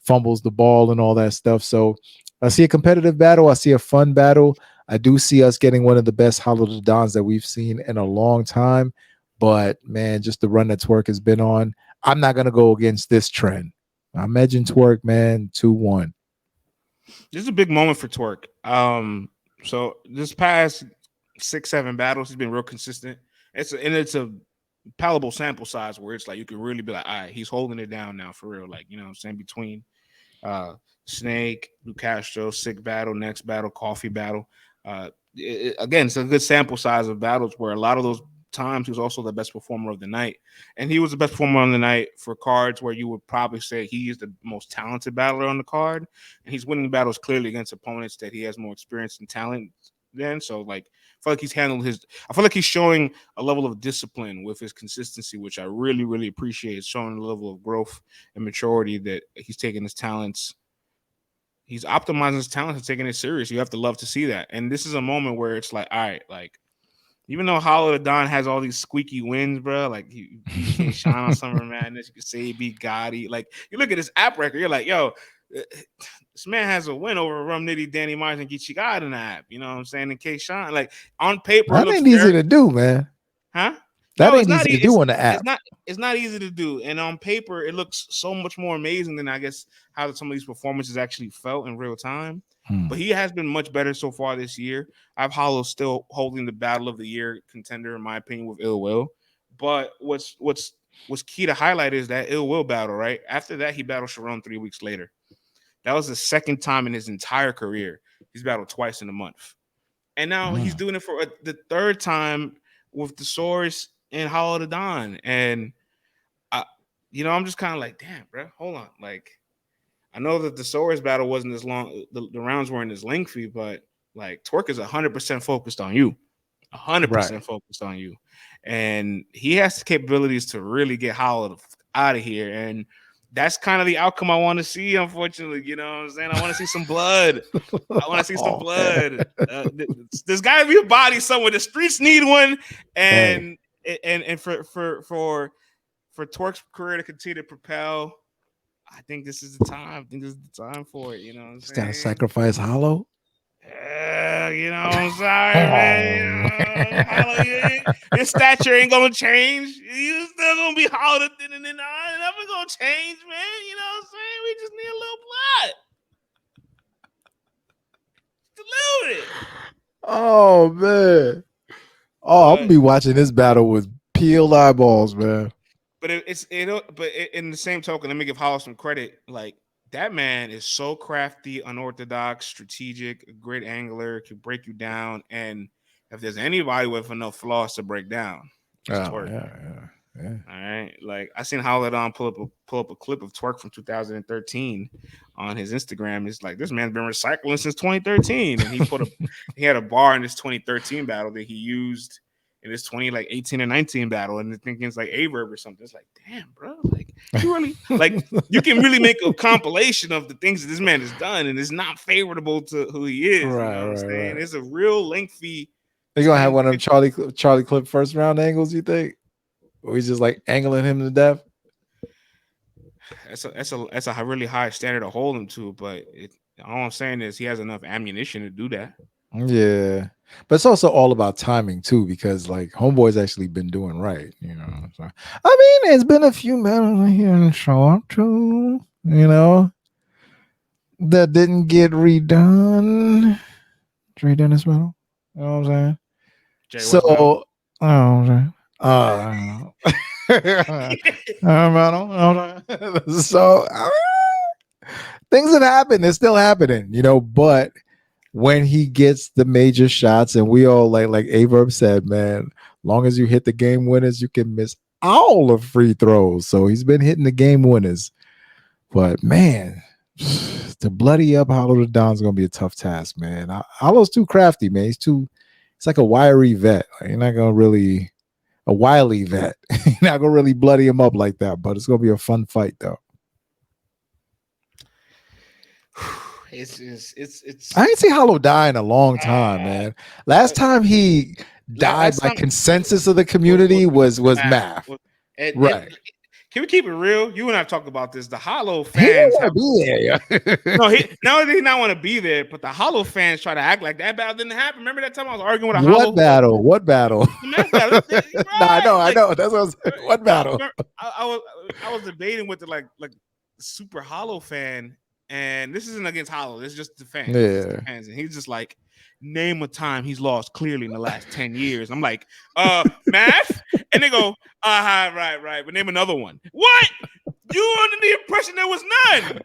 fumbles the ball and all that stuff. So I see a competitive battle. I see a fun battle. I do see us getting one of the best Hollow the Dons that we've seen in a long time. But, man, just the run that Twork has been on, I'm not going to go against this trend. I imagine Twork, man, 2-1. This is a big moment for Twork. So this past 6-7 battles, he's been real consistent. It's a palatable sample size where it's like you can really be like, all right, he's holding it down now for real. Like, you know what I'm saying? Between Snake, Lou Castro, Sikh battle, next battle, Coffee battle. Again, it's a good sample size of battles where a lot of those times he was also the best performer of the night. And he was the best performer on the night for cards where you would probably say he is the most talented battler on the card. And he's winning battles clearly against opponents that he has more experience and talent than. So, like, I feel like he's showing a level of discipline with his consistency, which I really, really appreciate. It's showing a level of growth and maturity that he's taking his talents. He's optimizing his talents and taking it serious. You have to love to see that. And this is a moment where it's like, all right, like, even though Hollow the Don has all these squeaky wins, bro, like he can't shine on Summer Madness. You can say he beat Gotti. Like, you look at his app record, you're like, yo, this man has a win over Rum Nitty, Danny Myers, and Geechee God in the app. You know what I'm saying? In K Sean, like on paper, that ain't easy to do, man. Huh? That ain't easy to do on the app. It's not easy to do, and on paper, it looks so much more amazing than I guess how some of these performances actually felt in real time. But he has been much better so far this year. I have Hollow still holding the Battle of the Year contender, in my opinion, with Ill Will. But what's key to highlight is that Ill Will battle, right? After that, he battled Sharon 3 weeks later. That was the second time in his entire career he's battled twice in a month. And now he's doing it for the third time with the Source and Hollow the Don. And, I'm just kind of like, damn, bro, hold on. Like, I know that the Source battle wasn't as long, the rounds weren't as lengthy, but like Twork is 100% focused on you. 100% focused on you, and he has the capabilities to really get Hollow out of here. And that's kind of the outcome I want to see. Unfortunately, you know what I'm saying? I want to see some blood. I want to see some blood. There's got to be a body somewhere. The streets need one, and for Twork's career to continue to propel, I think this is the time. I think this is the time for it. You know what I'm saying? Gotta sacrifice Hollow. You know, I'm sorry, man. You know, Hollow, your stature ain't gonna change. You still gonna be Hollow, and never gonna change, man. You know what I'm saying? We just need a little blood. Dilute it. Oh man. Oh, I'm gonna be watching this battle with peeled eyeballs, man. But in the same token, let me give Hollow some credit. Like, that man is so crafty, unorthodox, strategic, a great angler, can break you down. And if there's anybody with enough flaws to break down, it's Twork. Yeah. All right. Like, I seen Hollow pull up a clip of Twork from 2013 on his Instagram. It's like, this man's been recycling since 2013. And he had a bar in this 2013 battle that he used in this 2018 and 19 battle, and thinking it's like Averb or something. It's like, damn, bro, like, you really like, you can really make a compilation of the things that this man has done, and it's not favorable to who he is. Right, you know what I'm saying? Right. It's a real lengthy. They're gonna have one of them Charlie Clip first round angles, you think? Or he's just like angling him to death? That's a really high standard to hold him to, but all I'm saying is he has enough ammunition to do that. Yeah, but it's also all about timing too, because like Homeboy's actually been doing right, you know. So, I mean, there's been a few battles here in short too, you know, that didn't get redone. Redone this battle, you know what I'm saying? So, so things have happened. It's still happening, you know, but when he gets the major shots, and we all like Averb said, man, long as you hit the game winners, you can miss all the free throws. So he's been hitting the game winners. But man, to bloody up Hollow the Don's gonna be a tough task, man. Hollow's too crafty, man. He's like a wiry vet. Like, you're not gonna really a wily vet. You're not gonna really bloody him up like that, but it's gonna be a fun fight though. It's I ain't see Hollow die in a long time, man. Last time he died by consensus of the community was Math. Right. Can we keep it real? You and I talked about this. The Hollow fans no, he not want to be there, but the Hollow fans try to act like that battle didn't happen. Remember that time I was arguing with a Hollow? What battle? Right. I know. That's what battle? I was debating with the super Hollow fan. And this isn't against Hollow. This is just the fans. Yeah. And he's just like, name a time he's lost clearly in the last 10 years. I'm like, Math? And they go, right. But name another one. What? You under the impression there was none.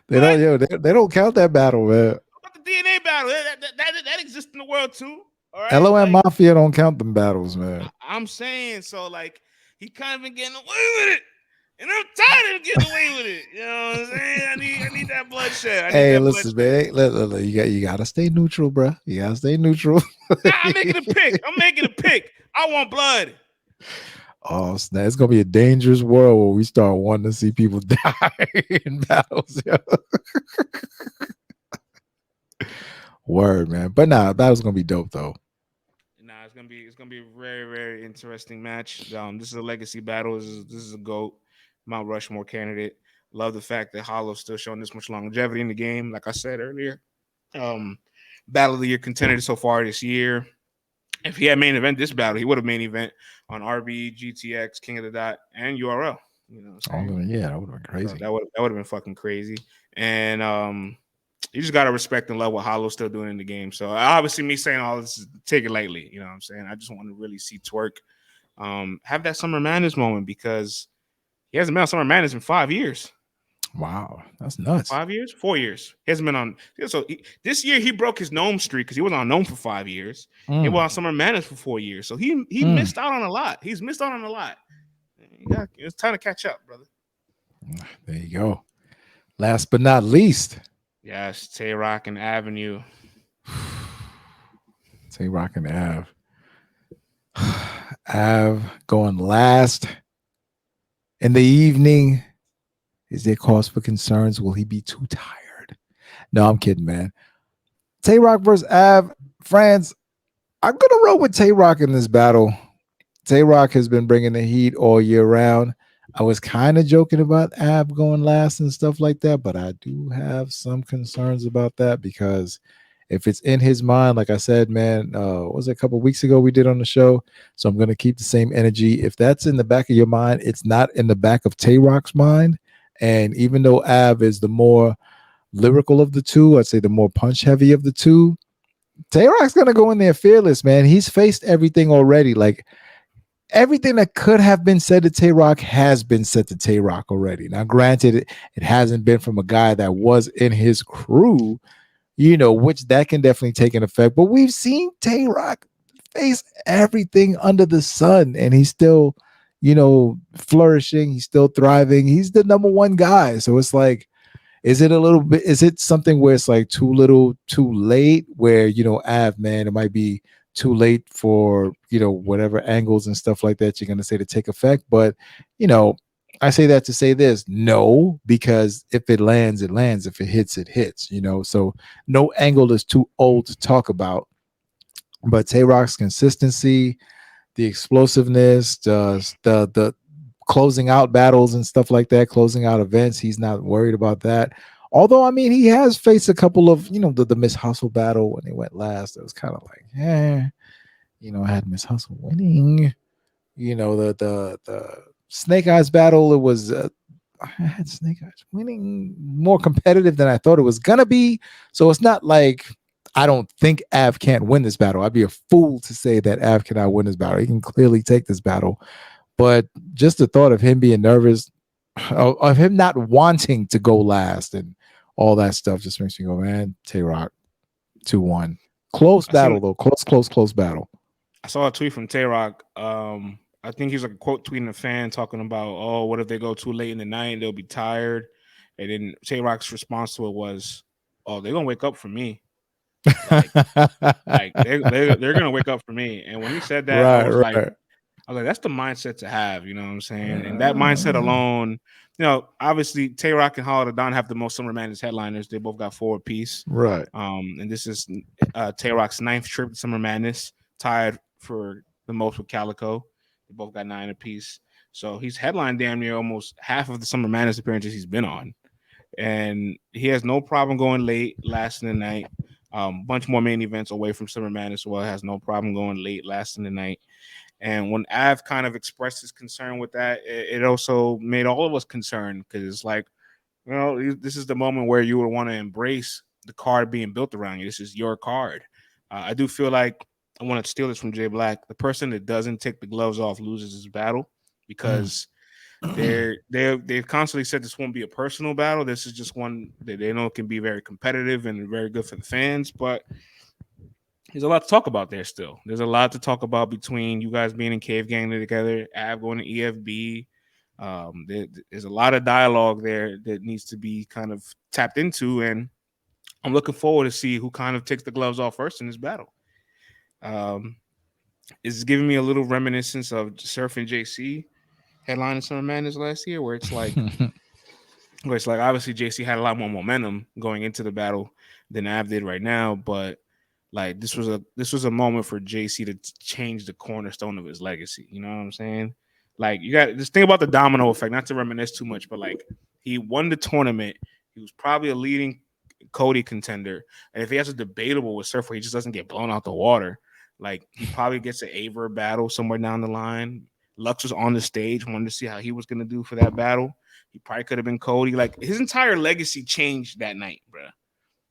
They don't count that battle, man. What about the DNA battle? That exists in the world too. All right? LOM Mafia don't count them battles, man. I'm saying, so like, he kind of been getting away with it. And I'm tired of getting away with it. You know what I'm saying? I need that bloodshed. Listen, man. You gotta stay neutral, bro. You gotta stay neutral. I'm making a pick. I want blood. Oh, snap. It's gonna be a dangerous world where we start wanting to see people die in battles. Word, man. But battle's gonna be dope though. Nah, it's gonna be a very, very interesting match. This is a legacy battle. This is a GOAT. Mount Rushmore candidate. Love the fact that Hollow's still showing this much longevity in the game. Like I said earlier, battle of the year contender so far this year. If he had main event this battle, he would have main event on RB, GTX, King of the Dot, and URL. You know, that would have been crazy. That would have been fucking crazy. And you just gotta respect and love what Hollow's still doing in the game. So obviously, me saying all this, take it lightly. You know what I'm saying? I just want to really see Twork have that Summer Madness moment, because he hasn't been on Summer Madness in 5 years. Wow, that's nuts. 5 years? 4 years. He hasn't been on. So this year he broke his Gnome streak because he was on Gnome for 5 years. He was on Summer Madness for 4 years. So he missed out on a lot. He's missed out on a lot. It's time to catch up, brother. There you go. Last but not least. Yes, TAY ROC and Avenue. TAY ROC and Ave. Av going last in the evening. Is there cause for concerns? Will he be too tired? No, I'm kidding, man. Tay Roc versus Av. France, I'm gonna roll with Tay Roc in this battle. Tay Roc has been bringing the heat all year round. I was kind of joking about Ab going last and stuff like that, but I do have some concerns about that because if it's in his mind, like I said, man, what was it, a couple of weeks ago we did on the show? So I'm going to keep the same energy. If that's in the back of your mind, it's not in the back of Tay Roc's mind. And even though Ab is the more lyrical of the two, I'd say the more punch heavy of the two, Tay Roc's going to go in there fearless, man. He's faced everything already. Like, everything that could have been said to Tay Roc has been said to Tay Roc already. Now, granted, it hasn't been from a guy that was in his crew, which that can definitely take an effect. But we've seen Tay Roc face everything under the sun, and he's still, flourishing. He's still thriving. He's the number one guy. So it's like, is it something where it's like too little, too late? Where, Av, man, it might be too late for, whatever angles and stuff like that you're going to say to take effect. But, I say that to say this, no, because if it lands, it lands. If it hits, it hits, so no angle is too old to talk about. But Tay Roc's consistency, the explosiveness, the closing out battles and stuff like that, closing out events, he's not worried about that. Although, I mean, he has faced a couple of, the Miss Hustle battle when he went last. It was kind of like, I had Miss Hustle winning. The Snake Eyes battle, it was, I had Snake Eyes winning, more competitive than I thought it was going to be. So it's not like I don't think Av can't win this battle. I'd be a fool to say that Av cannot win this battle. He can clearly take this battle. But just the thought of him being nervous, of him not wanting to go last and all that stuff just makes me go, man, Tay Roc 2-1. Close battle, though. Close battle. I saw a tweet from Tay Roc. I think he's like a quote tweeting a fan talking about, oh, what if they go too late in the night? They'll be tired. And then Tay Roc's response to it was, oh, they're going to wake up for me. Like they're going to wake up for me. And when he said that, I was like, that's the mindset to have, you know what I'm saying? And that mindset alone, obviously Tay Roc and Hollow Da Don have the most Summer Madness headliners. They both got 4 apiece. Right. And this is Tay Roc's 9th trip to Summer Madness, tied for the most with Calico. They both got 9 apiece. So he's headlined damn near almost half of the Summer Madness appearances he's been on. And he has no problem going late, lasting the night. Bunch more main events away from Summer Madness. Well, has no problem going late, lasting the night. And when Av kind of expressed his concern with that, it also made all of us concerned because it's like, this is the moment where you would want to embrace the card being built around you. This is your card. I do feel like I want to steal this from Jay Black. The person that doesn't take the gloves off loses his battle because they've constantly said this won't be a personal battle. This is just one that they know can be very competitive and very good for the fans, but there's a lot to talk about there still. There's a lot to talk about between you guys being in Cave Gang together, Av going to EFB. There's a lot of dialogue there that needs to be kind of tapped into, and I'm looking forward to see who kind of takes the gloves off first in this battle. It's giving me a little reminiscence of Surf and JC headlining Summer Madness last year, where it's like, obviously JC had a lot more momentum going into the battle than Av did right now, but like this was a moment for JC to change the cornerstone of his legacy. You know what I'm saying? Like, you got this thing about the domino effect, not to reminisce too much, but like, he won the tournament. He was probably a leading Cody contender. And if he has a debatable with Surf where he just doesn't get blown out the water, like, he probably gets an Aver battle somewhere down the line. Lux was on the stage, wanted to see how he was going to do for that battle. He probably could have been Cody. Like, his entire legacy changed that night, bro.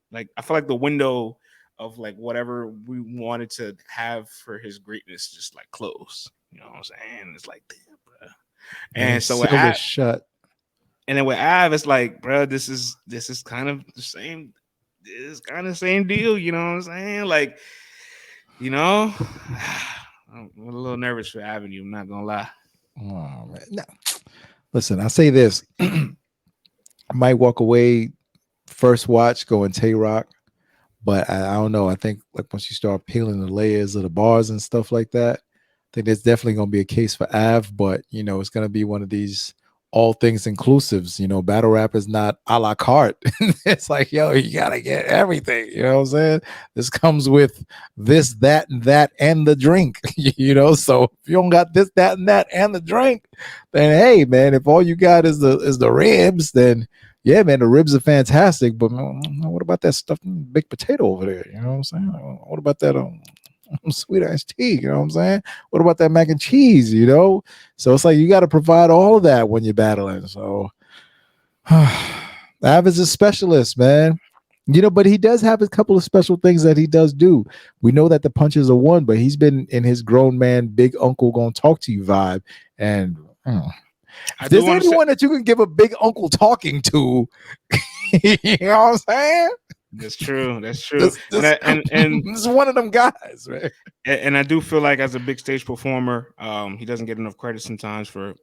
Like, I feel like the window of like whatever we wanted to have for his greatness just like closed. You know what I'm saying? It's like, damn, bro. And so with Av, shut. And then with Av, it's like, bro, this is kind of the same. This is kind of the same deal. You know what I'm saying? Like, I'm a little nervous for Avenue. I'm not gonna lie. Oh, man. No. Listen, I say this. I might walk away first watch going Tay Roc. But I don't know. I think like once you start peeling the layers of the bars and stuff like that, think there's definitely going to be a case for Av, but it's going to be one of these all things inclusives. Battle rap is not a la carte. It's like, yo, you gotta get everything. You know what I'm saying? This comes with this, that, and that, and the drink. So if you don't got this, that, and that, and the drink, then hey, man, if all you got is the ribs, then yeah, man, the ribs are fantastic. But what about that stuffed baked potato over there? You know what I'm saying? What about that? Sweet iced tea, you know what I'm saying? What about that mac and cheese, So it's like you got to provide all of that when you're battling. So Av is a specialist, man. But he does have a couple of special things that he does do. We know that the punches are one, but he's been in his grown man, big uncle gonna talk to you vibe. And if there's anyone that you can give a big uncle talking to, you know what I'm saying? That's true. That's true. And it's one of them guys, right? And I do feel like as a big stage performer, he doesn't get enough credit sometimes for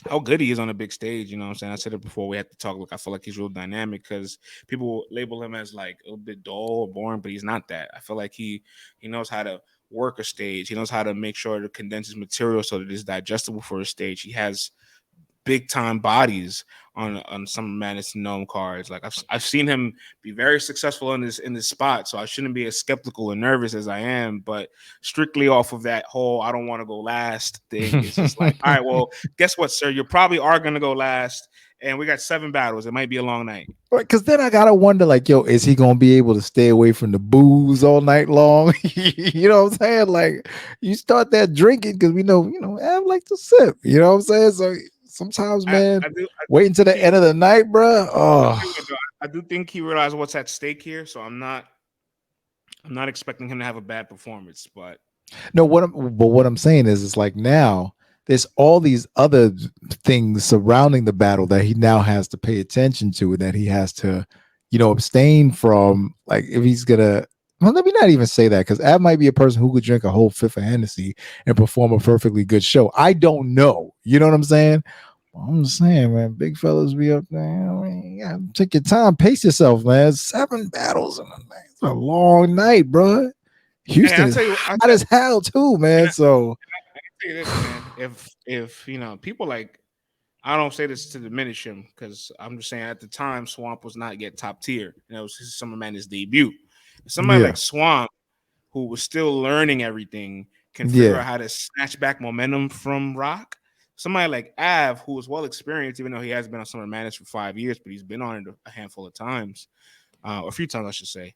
how good he is on a big stage. You know what I'm saying? I said it before we had to talk. Look, I feel like he's real dynamic because people label him as like a little bit dull or boring, but he's not that. I feel like he knows how to work a stage. He knows how to make sure to condense his material so that it's digestible for a stage. He has big time bodies on some Madness Gnome cards. Like I've seen him be very successful in this spot, so I shouldn't be as skeptical and nervous as I am. But strictly off of that whole I don't want to go last thing, it's just like, all right, well, guess what, sir? You probably are gonna go last, and we got 7 battles. It might be a long night. Because then I gotta wonder, like, yo, is he gonna be able to stay away from the booze all night long? You know what I'm saying? Like, you start that drinking because we know, Av like to sip. You know what I'm saying? So sometimes, man, I wait until the end of the night, bro. Oh, I do think he realized what's at stake here. So I'm not expecting him to have a bad performance, but no. What I'm saying is, it's like now there's all these other things surrounding the battle that he now has to pay attention to, that he has to, abstain from. Like, if he's gonna. Well, let me not even say that, because Av might be a person who could drink a whole fifth of Hennessy and perform a perfectly good show. I don't know. You know what I'm saying? Well, I'm just saying, man, big fellas be up there. You gotta take your time, pace yourself, man. 7 battles in a night. It's a long night, bro. Houston is hot as hell too, man. So I can tell you this, man. If people like, I don't say this to diminish him, because I'm just saying at the time Swamp was not yet top tier. It was Summer Madness debut. Somebody like Swamp, who was still learning everything, can figure out how to snatch back momentum from Rock. Somebody like Av, who is well experienced, even though he has been on Summer Madness for 5 years, but he's been on it a handful of times, or a few times, I should say.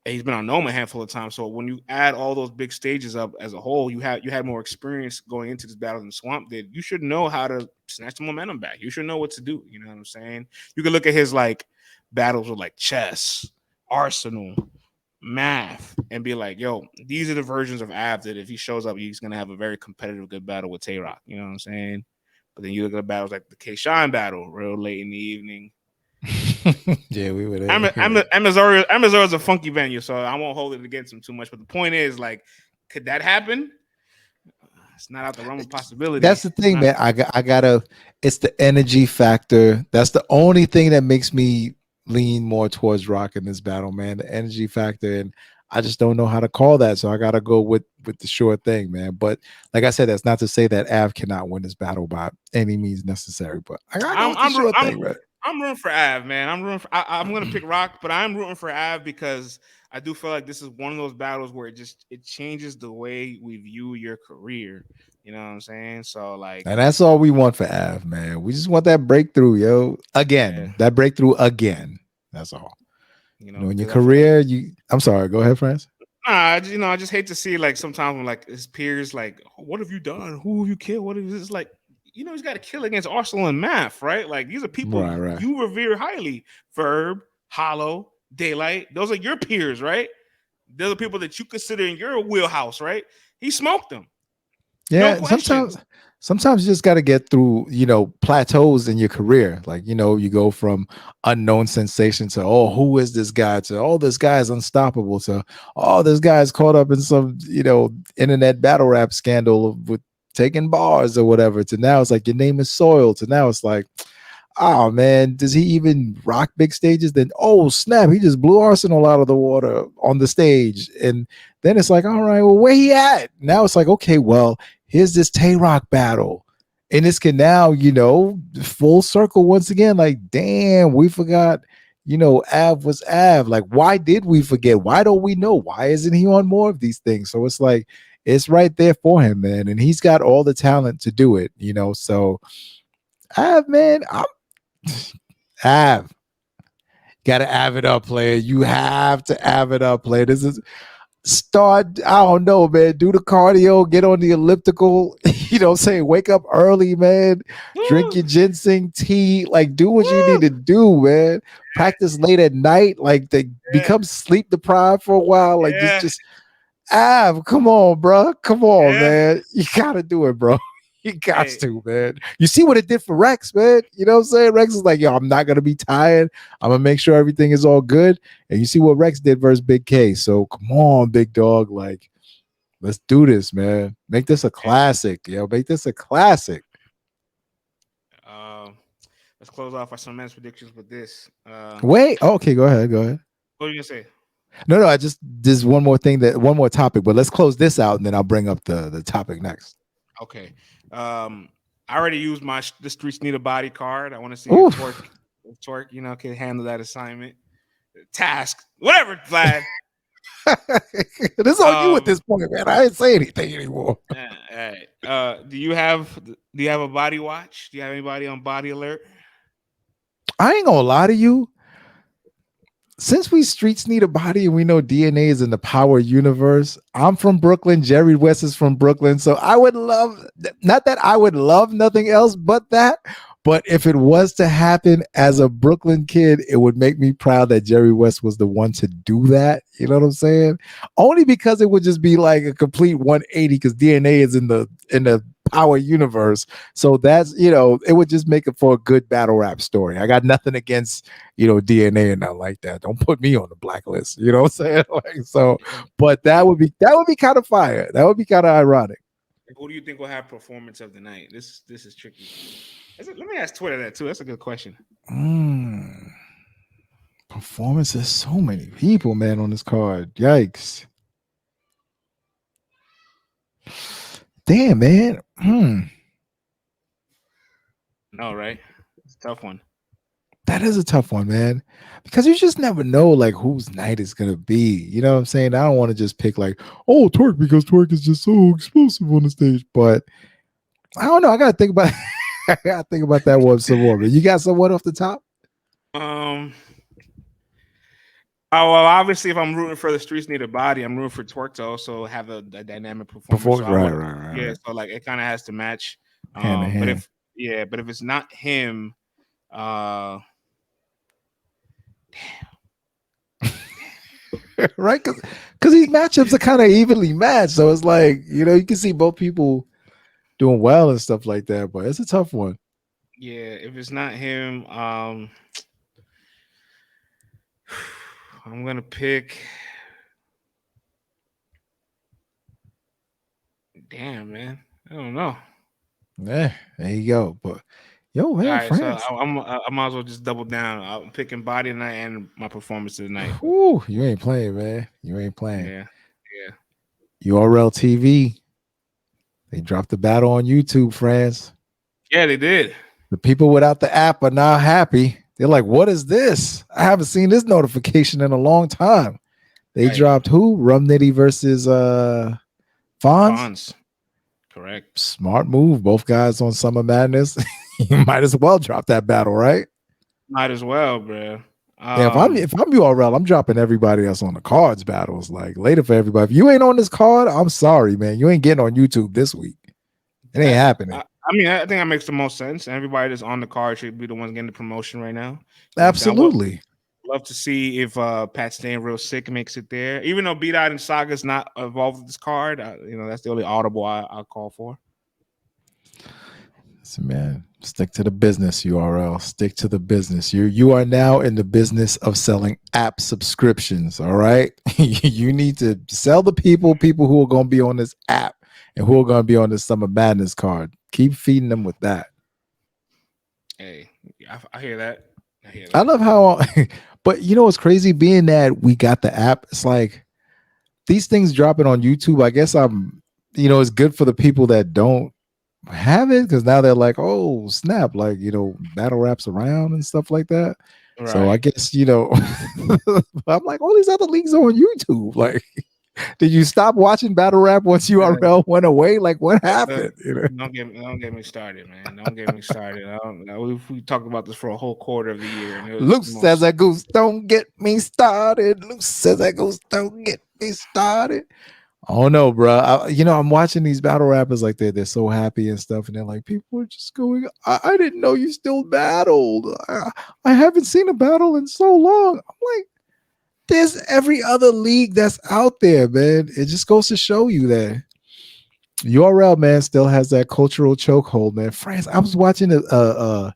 And he's been on Gnome a handful of times. So when you add all those big stages up as a whole, you had more experience going into this battle than Swamp did. You should know how to snatch the momentum back. You should know what to do. You know what I'm saying? You can look at his like battles with like Chess, Arsenal, Math, and be like, yo, these are the versions of Av that if he shows up, he's gonna have a very competitive, good battle with TAY ROC. You know what I'm saying? But then you look at battles like the K-Shine battle, real late in the evening. Yeah, we would. Amazon is a funky venue, so I won't hold it against him too much. But the point is, like, could that happen? It's not out the realm of possibility. That's the thing, man. I gotta. It's the energy factor. That's the only thing that makes me lean more towards Rock in this battle, man. The energy factor, and I just don't know how to call that, so I gotta go with the sure thing, man. But like I said, that's not to say that Av cannot win this battle by any means necessary. But I'm rooting for Av, man. I'm gonna pick Rock, but I'm rooting for Av because I do feel like this is one of those battles where it changes the way we view your career. You know what I'm saying? So like, and that's all we want for Av, man. We just want that breakthrough, yo. Again, that breakthrough again. That's all. You know, in your career, I'm sorry. Go ahead, Franz. I just hate to see like sometimes when like his peers like, what have you done? Who have you killed? What is this like? He's got to kill against Arsenal and Math, right? Like these are people you revere highly. Verb, Hollow, Daylight. Those are your peers, right? Those are people that you consider in your wheelhouse, right? He smoked them. Yeah, sometimes you just got to get through, plateaus in your career. Like, you go from unknown sensation to, oh, who is this guy? To, oh, this guy is unstoppable. To, oh, this guy is caught up in some, internet battle rap scandal with taking bars or whatever. To now it's like your name is soiled. To now it's like, oh man, does he even rock big stages? Then oh snap, he just blew Arsenal out of the water on the stage. And then it's like, all right, well, where he at? Now it's like, okay, well, here's this TAY ROC battle. And this can now, full circle once again. Like, damn, we forgot, Av was Av. Like, why did we forget? Why don't we know? Why isn't he on more of these things? So it's like, it's right there for him, man. And he's got all the talent to do it, So Av, man, Av, gotta Av it up, player. You have to Av it up, player. This is start. I don't know, man. Do the cardio, get on the elliptical. Wake up early, man. Drink your ginseng tea. Like, do what you need to do, man. Practice late at night. Like, become sleep deprived for a while. Like, just Av, come on, bro. Come on, man. You gotta do it, bro. You got to, man. You see what it did for Rex, man. You know what I'm saying? Rex is like, yo, I'm not going to be tired. I'm going to make sure everything is all good. And you see what Rex did versus Big K. So come on, big dog. Like, let's do this, man. Make this a classic. Make this a classic. Let's close off our some men's predictions with this. Wait. Okay, go ahead. What are you going to say? No, there's one more topic, but let's close this out and then I'll bring up the topic next. Okay. I already used the Streets Need a Body card. I want to see if Twork, can handle that assignment. Task, whatever, Vlad. This is on you at this point, man. I didn't say anything anymore. All right. Do you have a body watch? Do you have anybody on body alert? I ain't gonna lie to you. Since we streets need a body and we know DNA is in the power universe, I'm from Brooklyn. Jerry Wess is from Brooklyn. So I would love, not that I would love nothing else but that, but if it was to happen as a Brooklyn kid, it would make me proud that Jerry Wess was the one to do that. You know what I'm saying? Only because it would just be like a complete 180 because DNA is in the power universe. So that's, it would just make it for a good battle rap story. I got nothing against, DNA and nothing like that. Don't put me on the blacklist. You know what I'm saying? Like, so, but that would be kind of fire. That would be kind of ironic. Who do you think will have performance of the night? This is tricky. Let me ask Twitter that too. That's a good question. Performance. There's so many people, man, on this card. Yikes. Damn, man. No, right? It's a tough one. That is a tough one, man. Because you just never know, like, whose night is going to be. You know what I'm saying? I don't want to just pick, like, oh, Twork, because Twork is just so explosive on the stage. But I don't know. I got to think about that one some more. You got someone off the top? Well, obviously, if I'm rooting for the Streets Need a Body, I'm rooting for Twork to also have a dynamic performance. Right. Yeah, so like it kind of has to match. Hand in hand. But if it's not him, damn. Right, because these matchups are kind of evenly matched, so it's like you can see both people doing well and stuff like that, but it's a tough one. Yeah, if it's not him, I'm gonna pick. Damn, man, I don't know. Yeah, there you go. But yo, man, all right, so I might as well just double down. I'm picking body tonight and my performance tonight. Ooh, you ain't playing, man. You ain't playing. Yeah. URL TV. They dropped the battle on YouTube, friends. Yeah, they did. The people without the app are now happy. They're like, what is this? I haven't seen this notification in a long time. They dropped who? Rum Nitty versus Fonz? Fonz. Correct. Smart move. Both guys on Summer Madness. You might as well drop that battle, right? Might as well, bro. Yeah, if I'm URL, I'm dropping everybody else on the cards battles. Like later for everybody. If you ain't on this card, I'm sorry, man. You ain't getting on YouTube this week. It ain't happening. I think that makes the most sense. Everybody that's on the card should be the ones getting the promotion right now. Absolutely. Love to see if Pat Stay Real Sikh makes it there. Even though Beat Out and Saga's not involved with this card, that's the only audible I'll call for. So, man, stick to the business, URL. Stick to the business. You are now in the business of selling app subscriptions, all right? You need to sell the people who are going to be on this app and who are going to be on this Summer Madness card. Keep feeding them with that. Hey, I hear that. I hear I that. love how, but you know what's crazy? Being that we got the app, it's like these things dropping on YouTube. I guess it's good for the people that don't have it because now they're like, oh snap, like battle raps around and stuff like that. So I Right. guess I'm like, all these other leagues are on YouTube. Like, did you stop watching battle rap once URL went away? Like, what happened? Don't get me started, man. Don't get me started. I don't know. We talked about this for a whole quarter of the year, and it was the Loose as most. a goose, don't get me started. Loose as a goose, don't get me started. Oh no, bro. I'm watching these battle rappers like they're so happy and stuff, and they're like, people are just going. I didn't know you still battled. I haven't seen a battle in so long. I'm like, there's every other league that's out there, man. It just goes to show you that URL, man, still has that cultural chokehold, man. France, I was watching a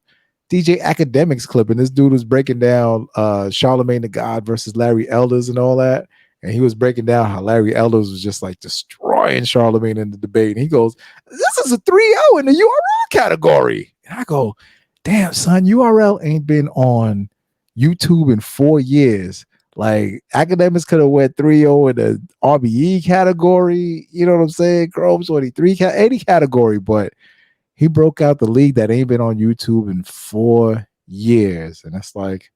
DJ Academics clip, and this dude was breaking down Charlemagne the God versus Larry Elders and all that. And he was breaking down how Larry Elders was just like destroying Charlemagne in the debate. And he goes, this is a 3-0 in the URL category. And I go, damn, son, URL ain't been on YouTube in 4 years. Like Academics could have went 3-0 in the RBE category. You know what I'm saying? Chrome 23 80 category, but he broke out the league that ain't been on YouTube in 4 years. And that's like,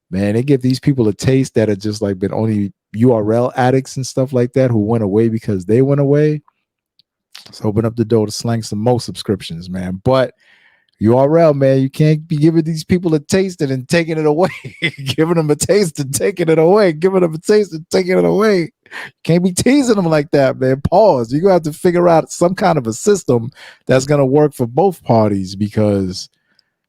man, they give these people a taste that are just like been only URL addicts and stuff like that who went away because they went away. Let's open up the door to slang some more subscriptions, man. But URL, man, you can't be giving these people a taste and then taking it away. Giving them a taste and taking it away. Giving them a taste and taking it away. Can't be teasing them like that, man. Pause. You're going to have to figure out some kind of a system that's going to work for both parties because,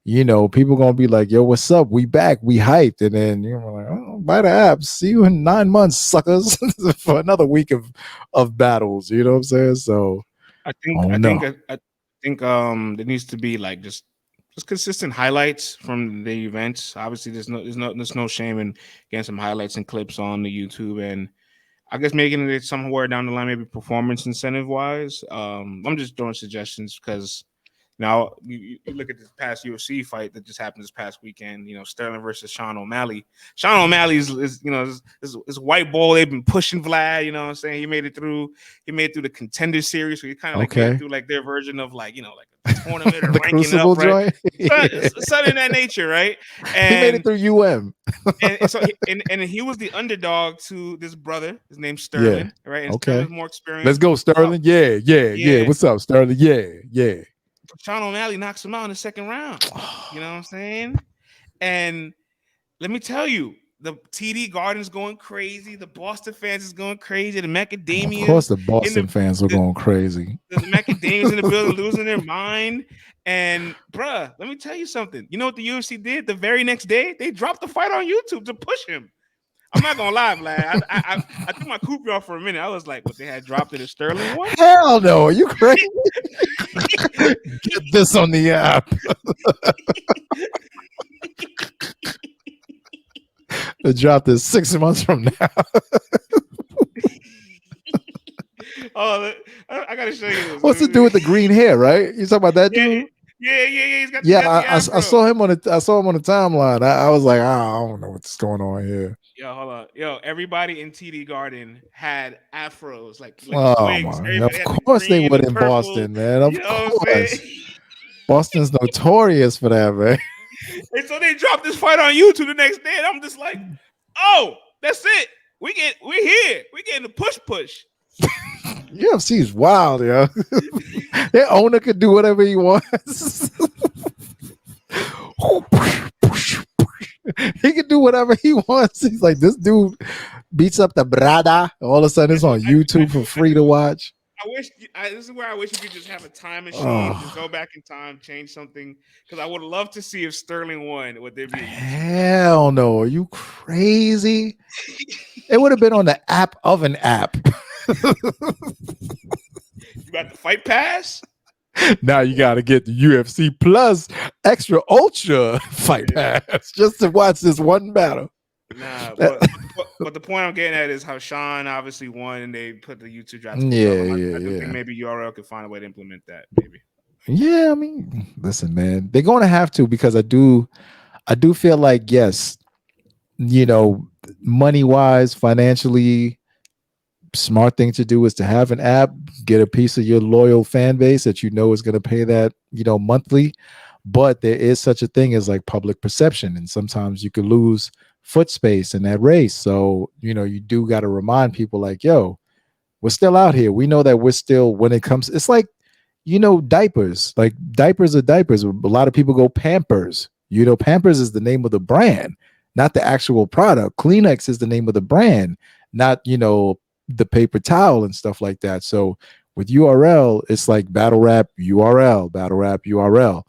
people going to be like, yo, what's up? We back. We hyped. And then you're like, oh, buy the app. See you in 9 months, suckers, for another week of battles. You know what I'm saying? So, I think there needs to be like just consistent highlights from the events. Obviously, there's no shame in getting some highlights and clips on the YouTube, and I guess making it somewhere down the line, maybe performance incentive wise. I'm just throwing suggestions because now you look at this past UFC fight that just happened this past weekend. Sterling versus Sean O'Malley. Sean O'Malley is this white ball. They've been pushing Vlad. You know what I'm saying? He made it through. He made it through the contender series. So he kind of like made it through like their version of like a tournament or the ranking Crucible up, right? joint. Yeah. Something in that nature, right? He made it through UM. and so he was the underdog to this brother. His name's Yeah. Sterling, right? And Okay. Sterling's more experienced. Let's go, Sterling. Yeah. What's up, Sterling? Yeah. Sean O'Malley knocks him out in the second round. You know what I'm saying? And let me tell you, the TD Garden's going crazy. The Boston fans is going crazy. The macadamias. Of course, the Boston fans were going crazy. The macadamias in the building losing their mind. And bruh, let me tell you something. You know what the UFC did? The very next day, they dropped the fight on YouTube to push him. I'm not gonna lie, Vlad. I took my coupe off for a minute. I was like, but they had dropped it as Sterling one? Hell no, are you crazy? Get this on the app. They dropped this 6 months from now. Oh, I gotta show you this. What's it do with the green hair, right? You talking about that dude? Yeah. He's got I saw him on the timeline. I was like, I don't know what's going on here. Yo, hold on. Yo, everybody in TD Garden had afros, like oh wigs. my! Of course they would in Boston, man. Of course. Boston's notorious for that, man. And so they dropped this fight on YouTube the next day, and I'm just like, oh, that's it. We're here. We're getting the push. UFC is wild, yo. Their owner could do whatever he wants. He can do whatever he wants. He's like, this dude beats up the brada. All of a sudden, it's on YouTube for free to watch. This is where I wish you could just have a time machine, just go back in time, change something. Because I would love to see if Sterling won. Would there be? Hell no! Are you crazy? It would have been on the app of an app. You got the Fight Pass? Now you got to get the UFC Plus Extra Ultra Fight Pass just to watch this one battle. Nah, but the point I'm getting at is how Sean obviously won and they put the YouTube drop. Yeah. I think maybe URL could find a way to implement that. Maybe. Yeah, I mean, listen, man, they're going to have to, because I do feel like, yes, you know, money wise, financially, smart thing to do is to have an app, get a piece of your loyal fan base that you know is going to pay that, you know, monthly. But there is such a thing as like public perception, and sometimes you could lose foot space in that race. So, you know, you do got to remind people like, yo, we're still out here. We know that we're still, when it comes, it's like, you know, diapers. Like diapers are diapers. A lot of people go Pampers. You know, Pampers is the name of the brand, not the actual product. Kleenex is the name of the brand, not, you know, the paper towel and stuff like that. So with URL, it's like battle rap URL, battle rap URL.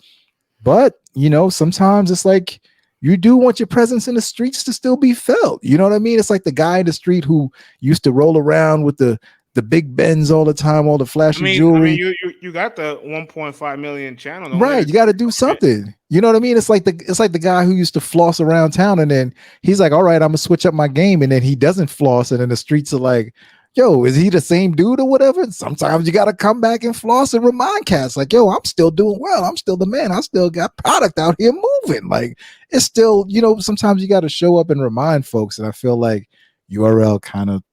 But, you know, sometimes it's like you do want your presence in the streets to still be felt. You know what I mean? It's like the guy in the street who used to roll around with the big Benz all the time, all the flashy jewelry. You got the 1.5 million channel, right? You got to do something. You know what I mean? It's like the guy who used to floss around town, and then he's like, "All right, I'm gonna switch up my game," and then he doesn't floss, and then the streets are like, "Yo, is he the same dude or whatever?" And sometimes you got to come back and floss and remind cats, like, "Yo, I'm still doing well. I'm still the man. I still got product out here moving." Like, it's still, you know, sometimes you got to show up and remind folks, and I feel like URL kind of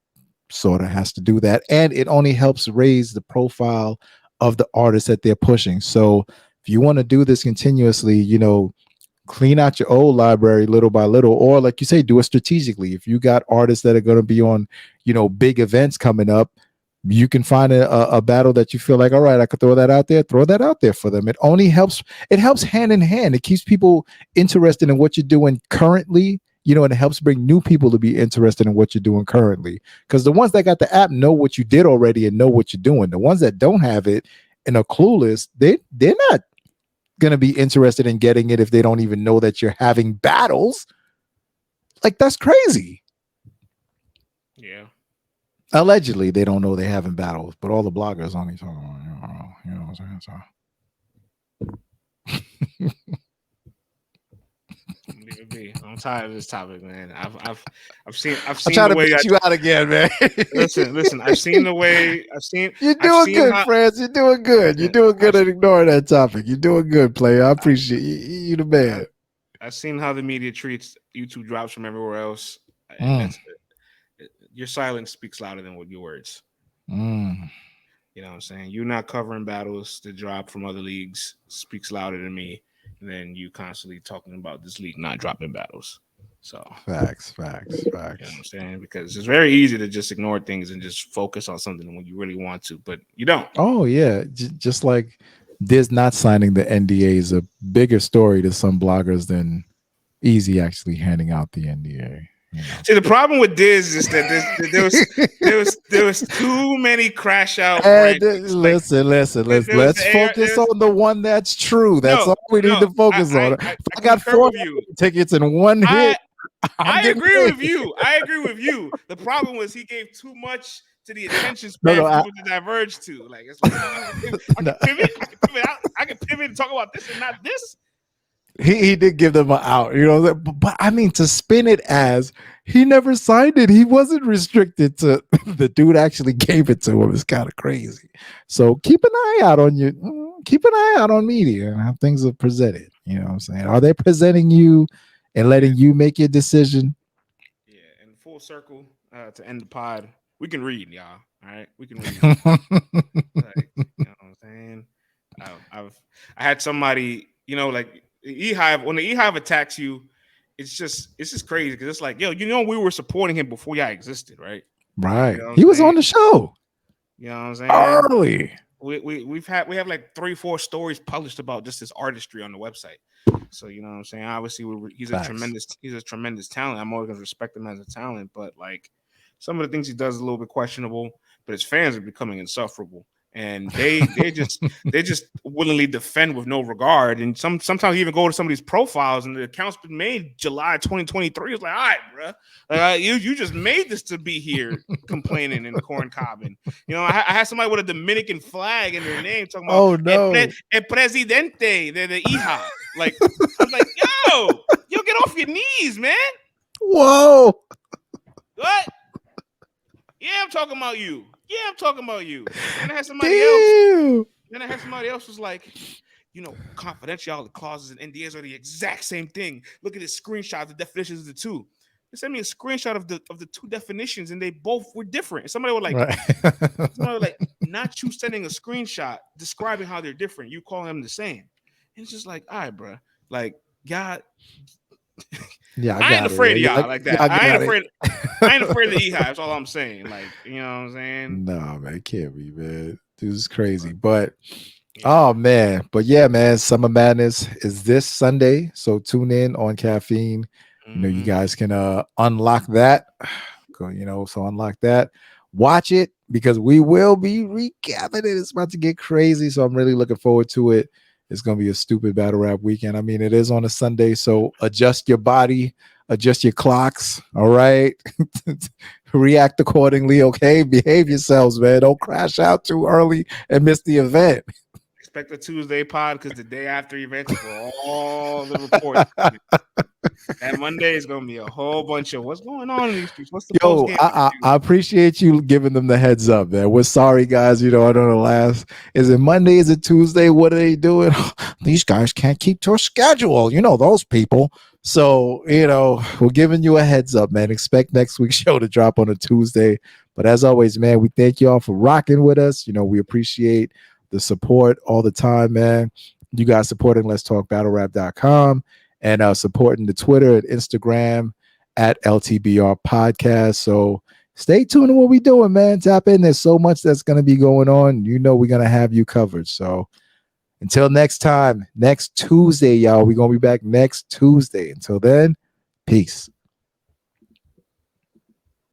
sort of has to do that, and it only helps raise the profile of the artists that they're pushing. So if you want to do this continuously, you know, clean out your old library little by little, or like you say, do it strategically. If you got artists that are going to be on, you know, big events coming up, you can find a battle that you feel like, all right, I could throw that out there for them. It only helps, it helps hand in hand. It keeps people interested in what you're doing currently, you know, and it helps bring new people to be interested in what you're doing currently. Because the ones that got the app know what you did already and know what you're doing. The ones that don't have it and are clueless, they're not going to be interested in getting it if they don't even know that you're having battles. Like, that's crazy. Yeah. Allegedly, they don't know they're having battles, but all the bloggers only talk about, you know what I'm saying? So. Leave it be. I'm tired of this topic, man. I've seen I'm trying the to way beat you out again, man. listen. I've seen the way. You're doing good, friends. You're doing good. You're doing good at ignoring that topic. You're doing good, player. I appreciate you. You the man. I've seen how the media treats YouTube drops from everywhere else, and that's your silence speaks louder than your words. You know what I'm saying? You not covering battles that drop from other leagues speaks louder than me than you constantly talking about this league not dropping battles. So facts. You know what I'm saying? Because it's very easy to just ignore things and just focus on something when you really want to, but you don't. Oh yeah, just like Diz not signing the NDA is a bigger story to some bloggers than Eazy actually handing out the NDA. You know? See, the problem with Diz is that there was too many crash out. Listen. Let's focus on the one that's true. That's all we need to focus on. I got 4 tickets in one hit. I agree with you. The problem was he gave too much to the attention span for people to diverge to. Like, I can pivot and talk about this and not this. He did give them an out, you know, but I mean, to spin it as he never signed it, he wasn't restricted to the dude actually gave it to him. It's kind of crazy. So keep an eye out on media and how things are presented. You know what I'm saying? Are they presenting you and letting you make your decision? Yeah, and full circle to end the pod. We can read, y'all. All right, we can read. Like, you know what I'm saying? I had somebody, you know, like. When the Ehive attacks you, it's just crazy because it's like, yo, you know, we were supporting him before y'all existed, right? Right. You know he was on the show. You know what I'm saying? Early. We have like 3-4 stories published about just his artistry on the website. So you know what I'm saying? Obviously, he's a tremendous talent. I'm always gonna respect him as a talent, but like some of the things he does is a little bit questionable. But his fans are becoming insufferable. And they just willingly defend with no regard. And sometimes you even go to some of these profiles and the account's been made July 2023. It's like, all right, bro, you just made this to be here complaining in corn cobbing. You know, I had somebody with a Dominican flag in their name talking about, oh no, el presidente de hija. Like, I was like, yo, get off your knees, man. Whoa. What? Yeah, I'm talking about you. And I had somebody else. Then I heard somebody else was like, confidentiality clauses and NDAs are the exact same thing. Look at this screenshot of the definitions of the two. They sent me a screenshot of the two definitions, and they both were different. Somebody was like, not you sending a screenshot describing how they're different, you calling them the same. And it's just like, all right, bro. Like, God. Yeah, I ain't afraid of y'all like that. I ain't afraid of the E-Hive. That's all I'm saying. Like, you know what I'm saying? No, man, it can't be, man. This is crazy. But oh man, but yeah, man, Summer Madness is this Sunday. So tune in on Caffeine. You guys can unlock that. So unlock that. Watch it because we will be recapping it. It's about to get crazy. So I'm really looking forward to it. It's going to be a stupid battle rap weekend. I mean, it is on a Sunday, so adjust your body, adjust your clocks. All right. React accordingly. Okay. Behave yourselves, man. Don't crash out too early and miss the event. Expect a Tuesday pod because the day after event is for all the reports. That Monday is going to be a whole bunch of what's going on in these streets. What's the post game? I appreciate you giving them the heads up, man. We're sorry, guys. I don't know. Is it Monday? Is it Tuesday? What are they doing? These guys can't keep to a schedule. Those people. So, we're giving you a heads up, man. Expect next week's show to drop on a Tuesday. But as always, man, we thank you all for rocking with us. We appreciate the support all the time, man. You guys supporting Let's Talk BattleRap.com and supporting the Twitter and Instagram at LTBR Podcast. So stay tuned to what we're doing, man. Tap in. There's so much that's going to be going on. We're going to have you covered. So until next time, next Tuesday, y'all, we're going to be back next Tuesday. Until then, peace.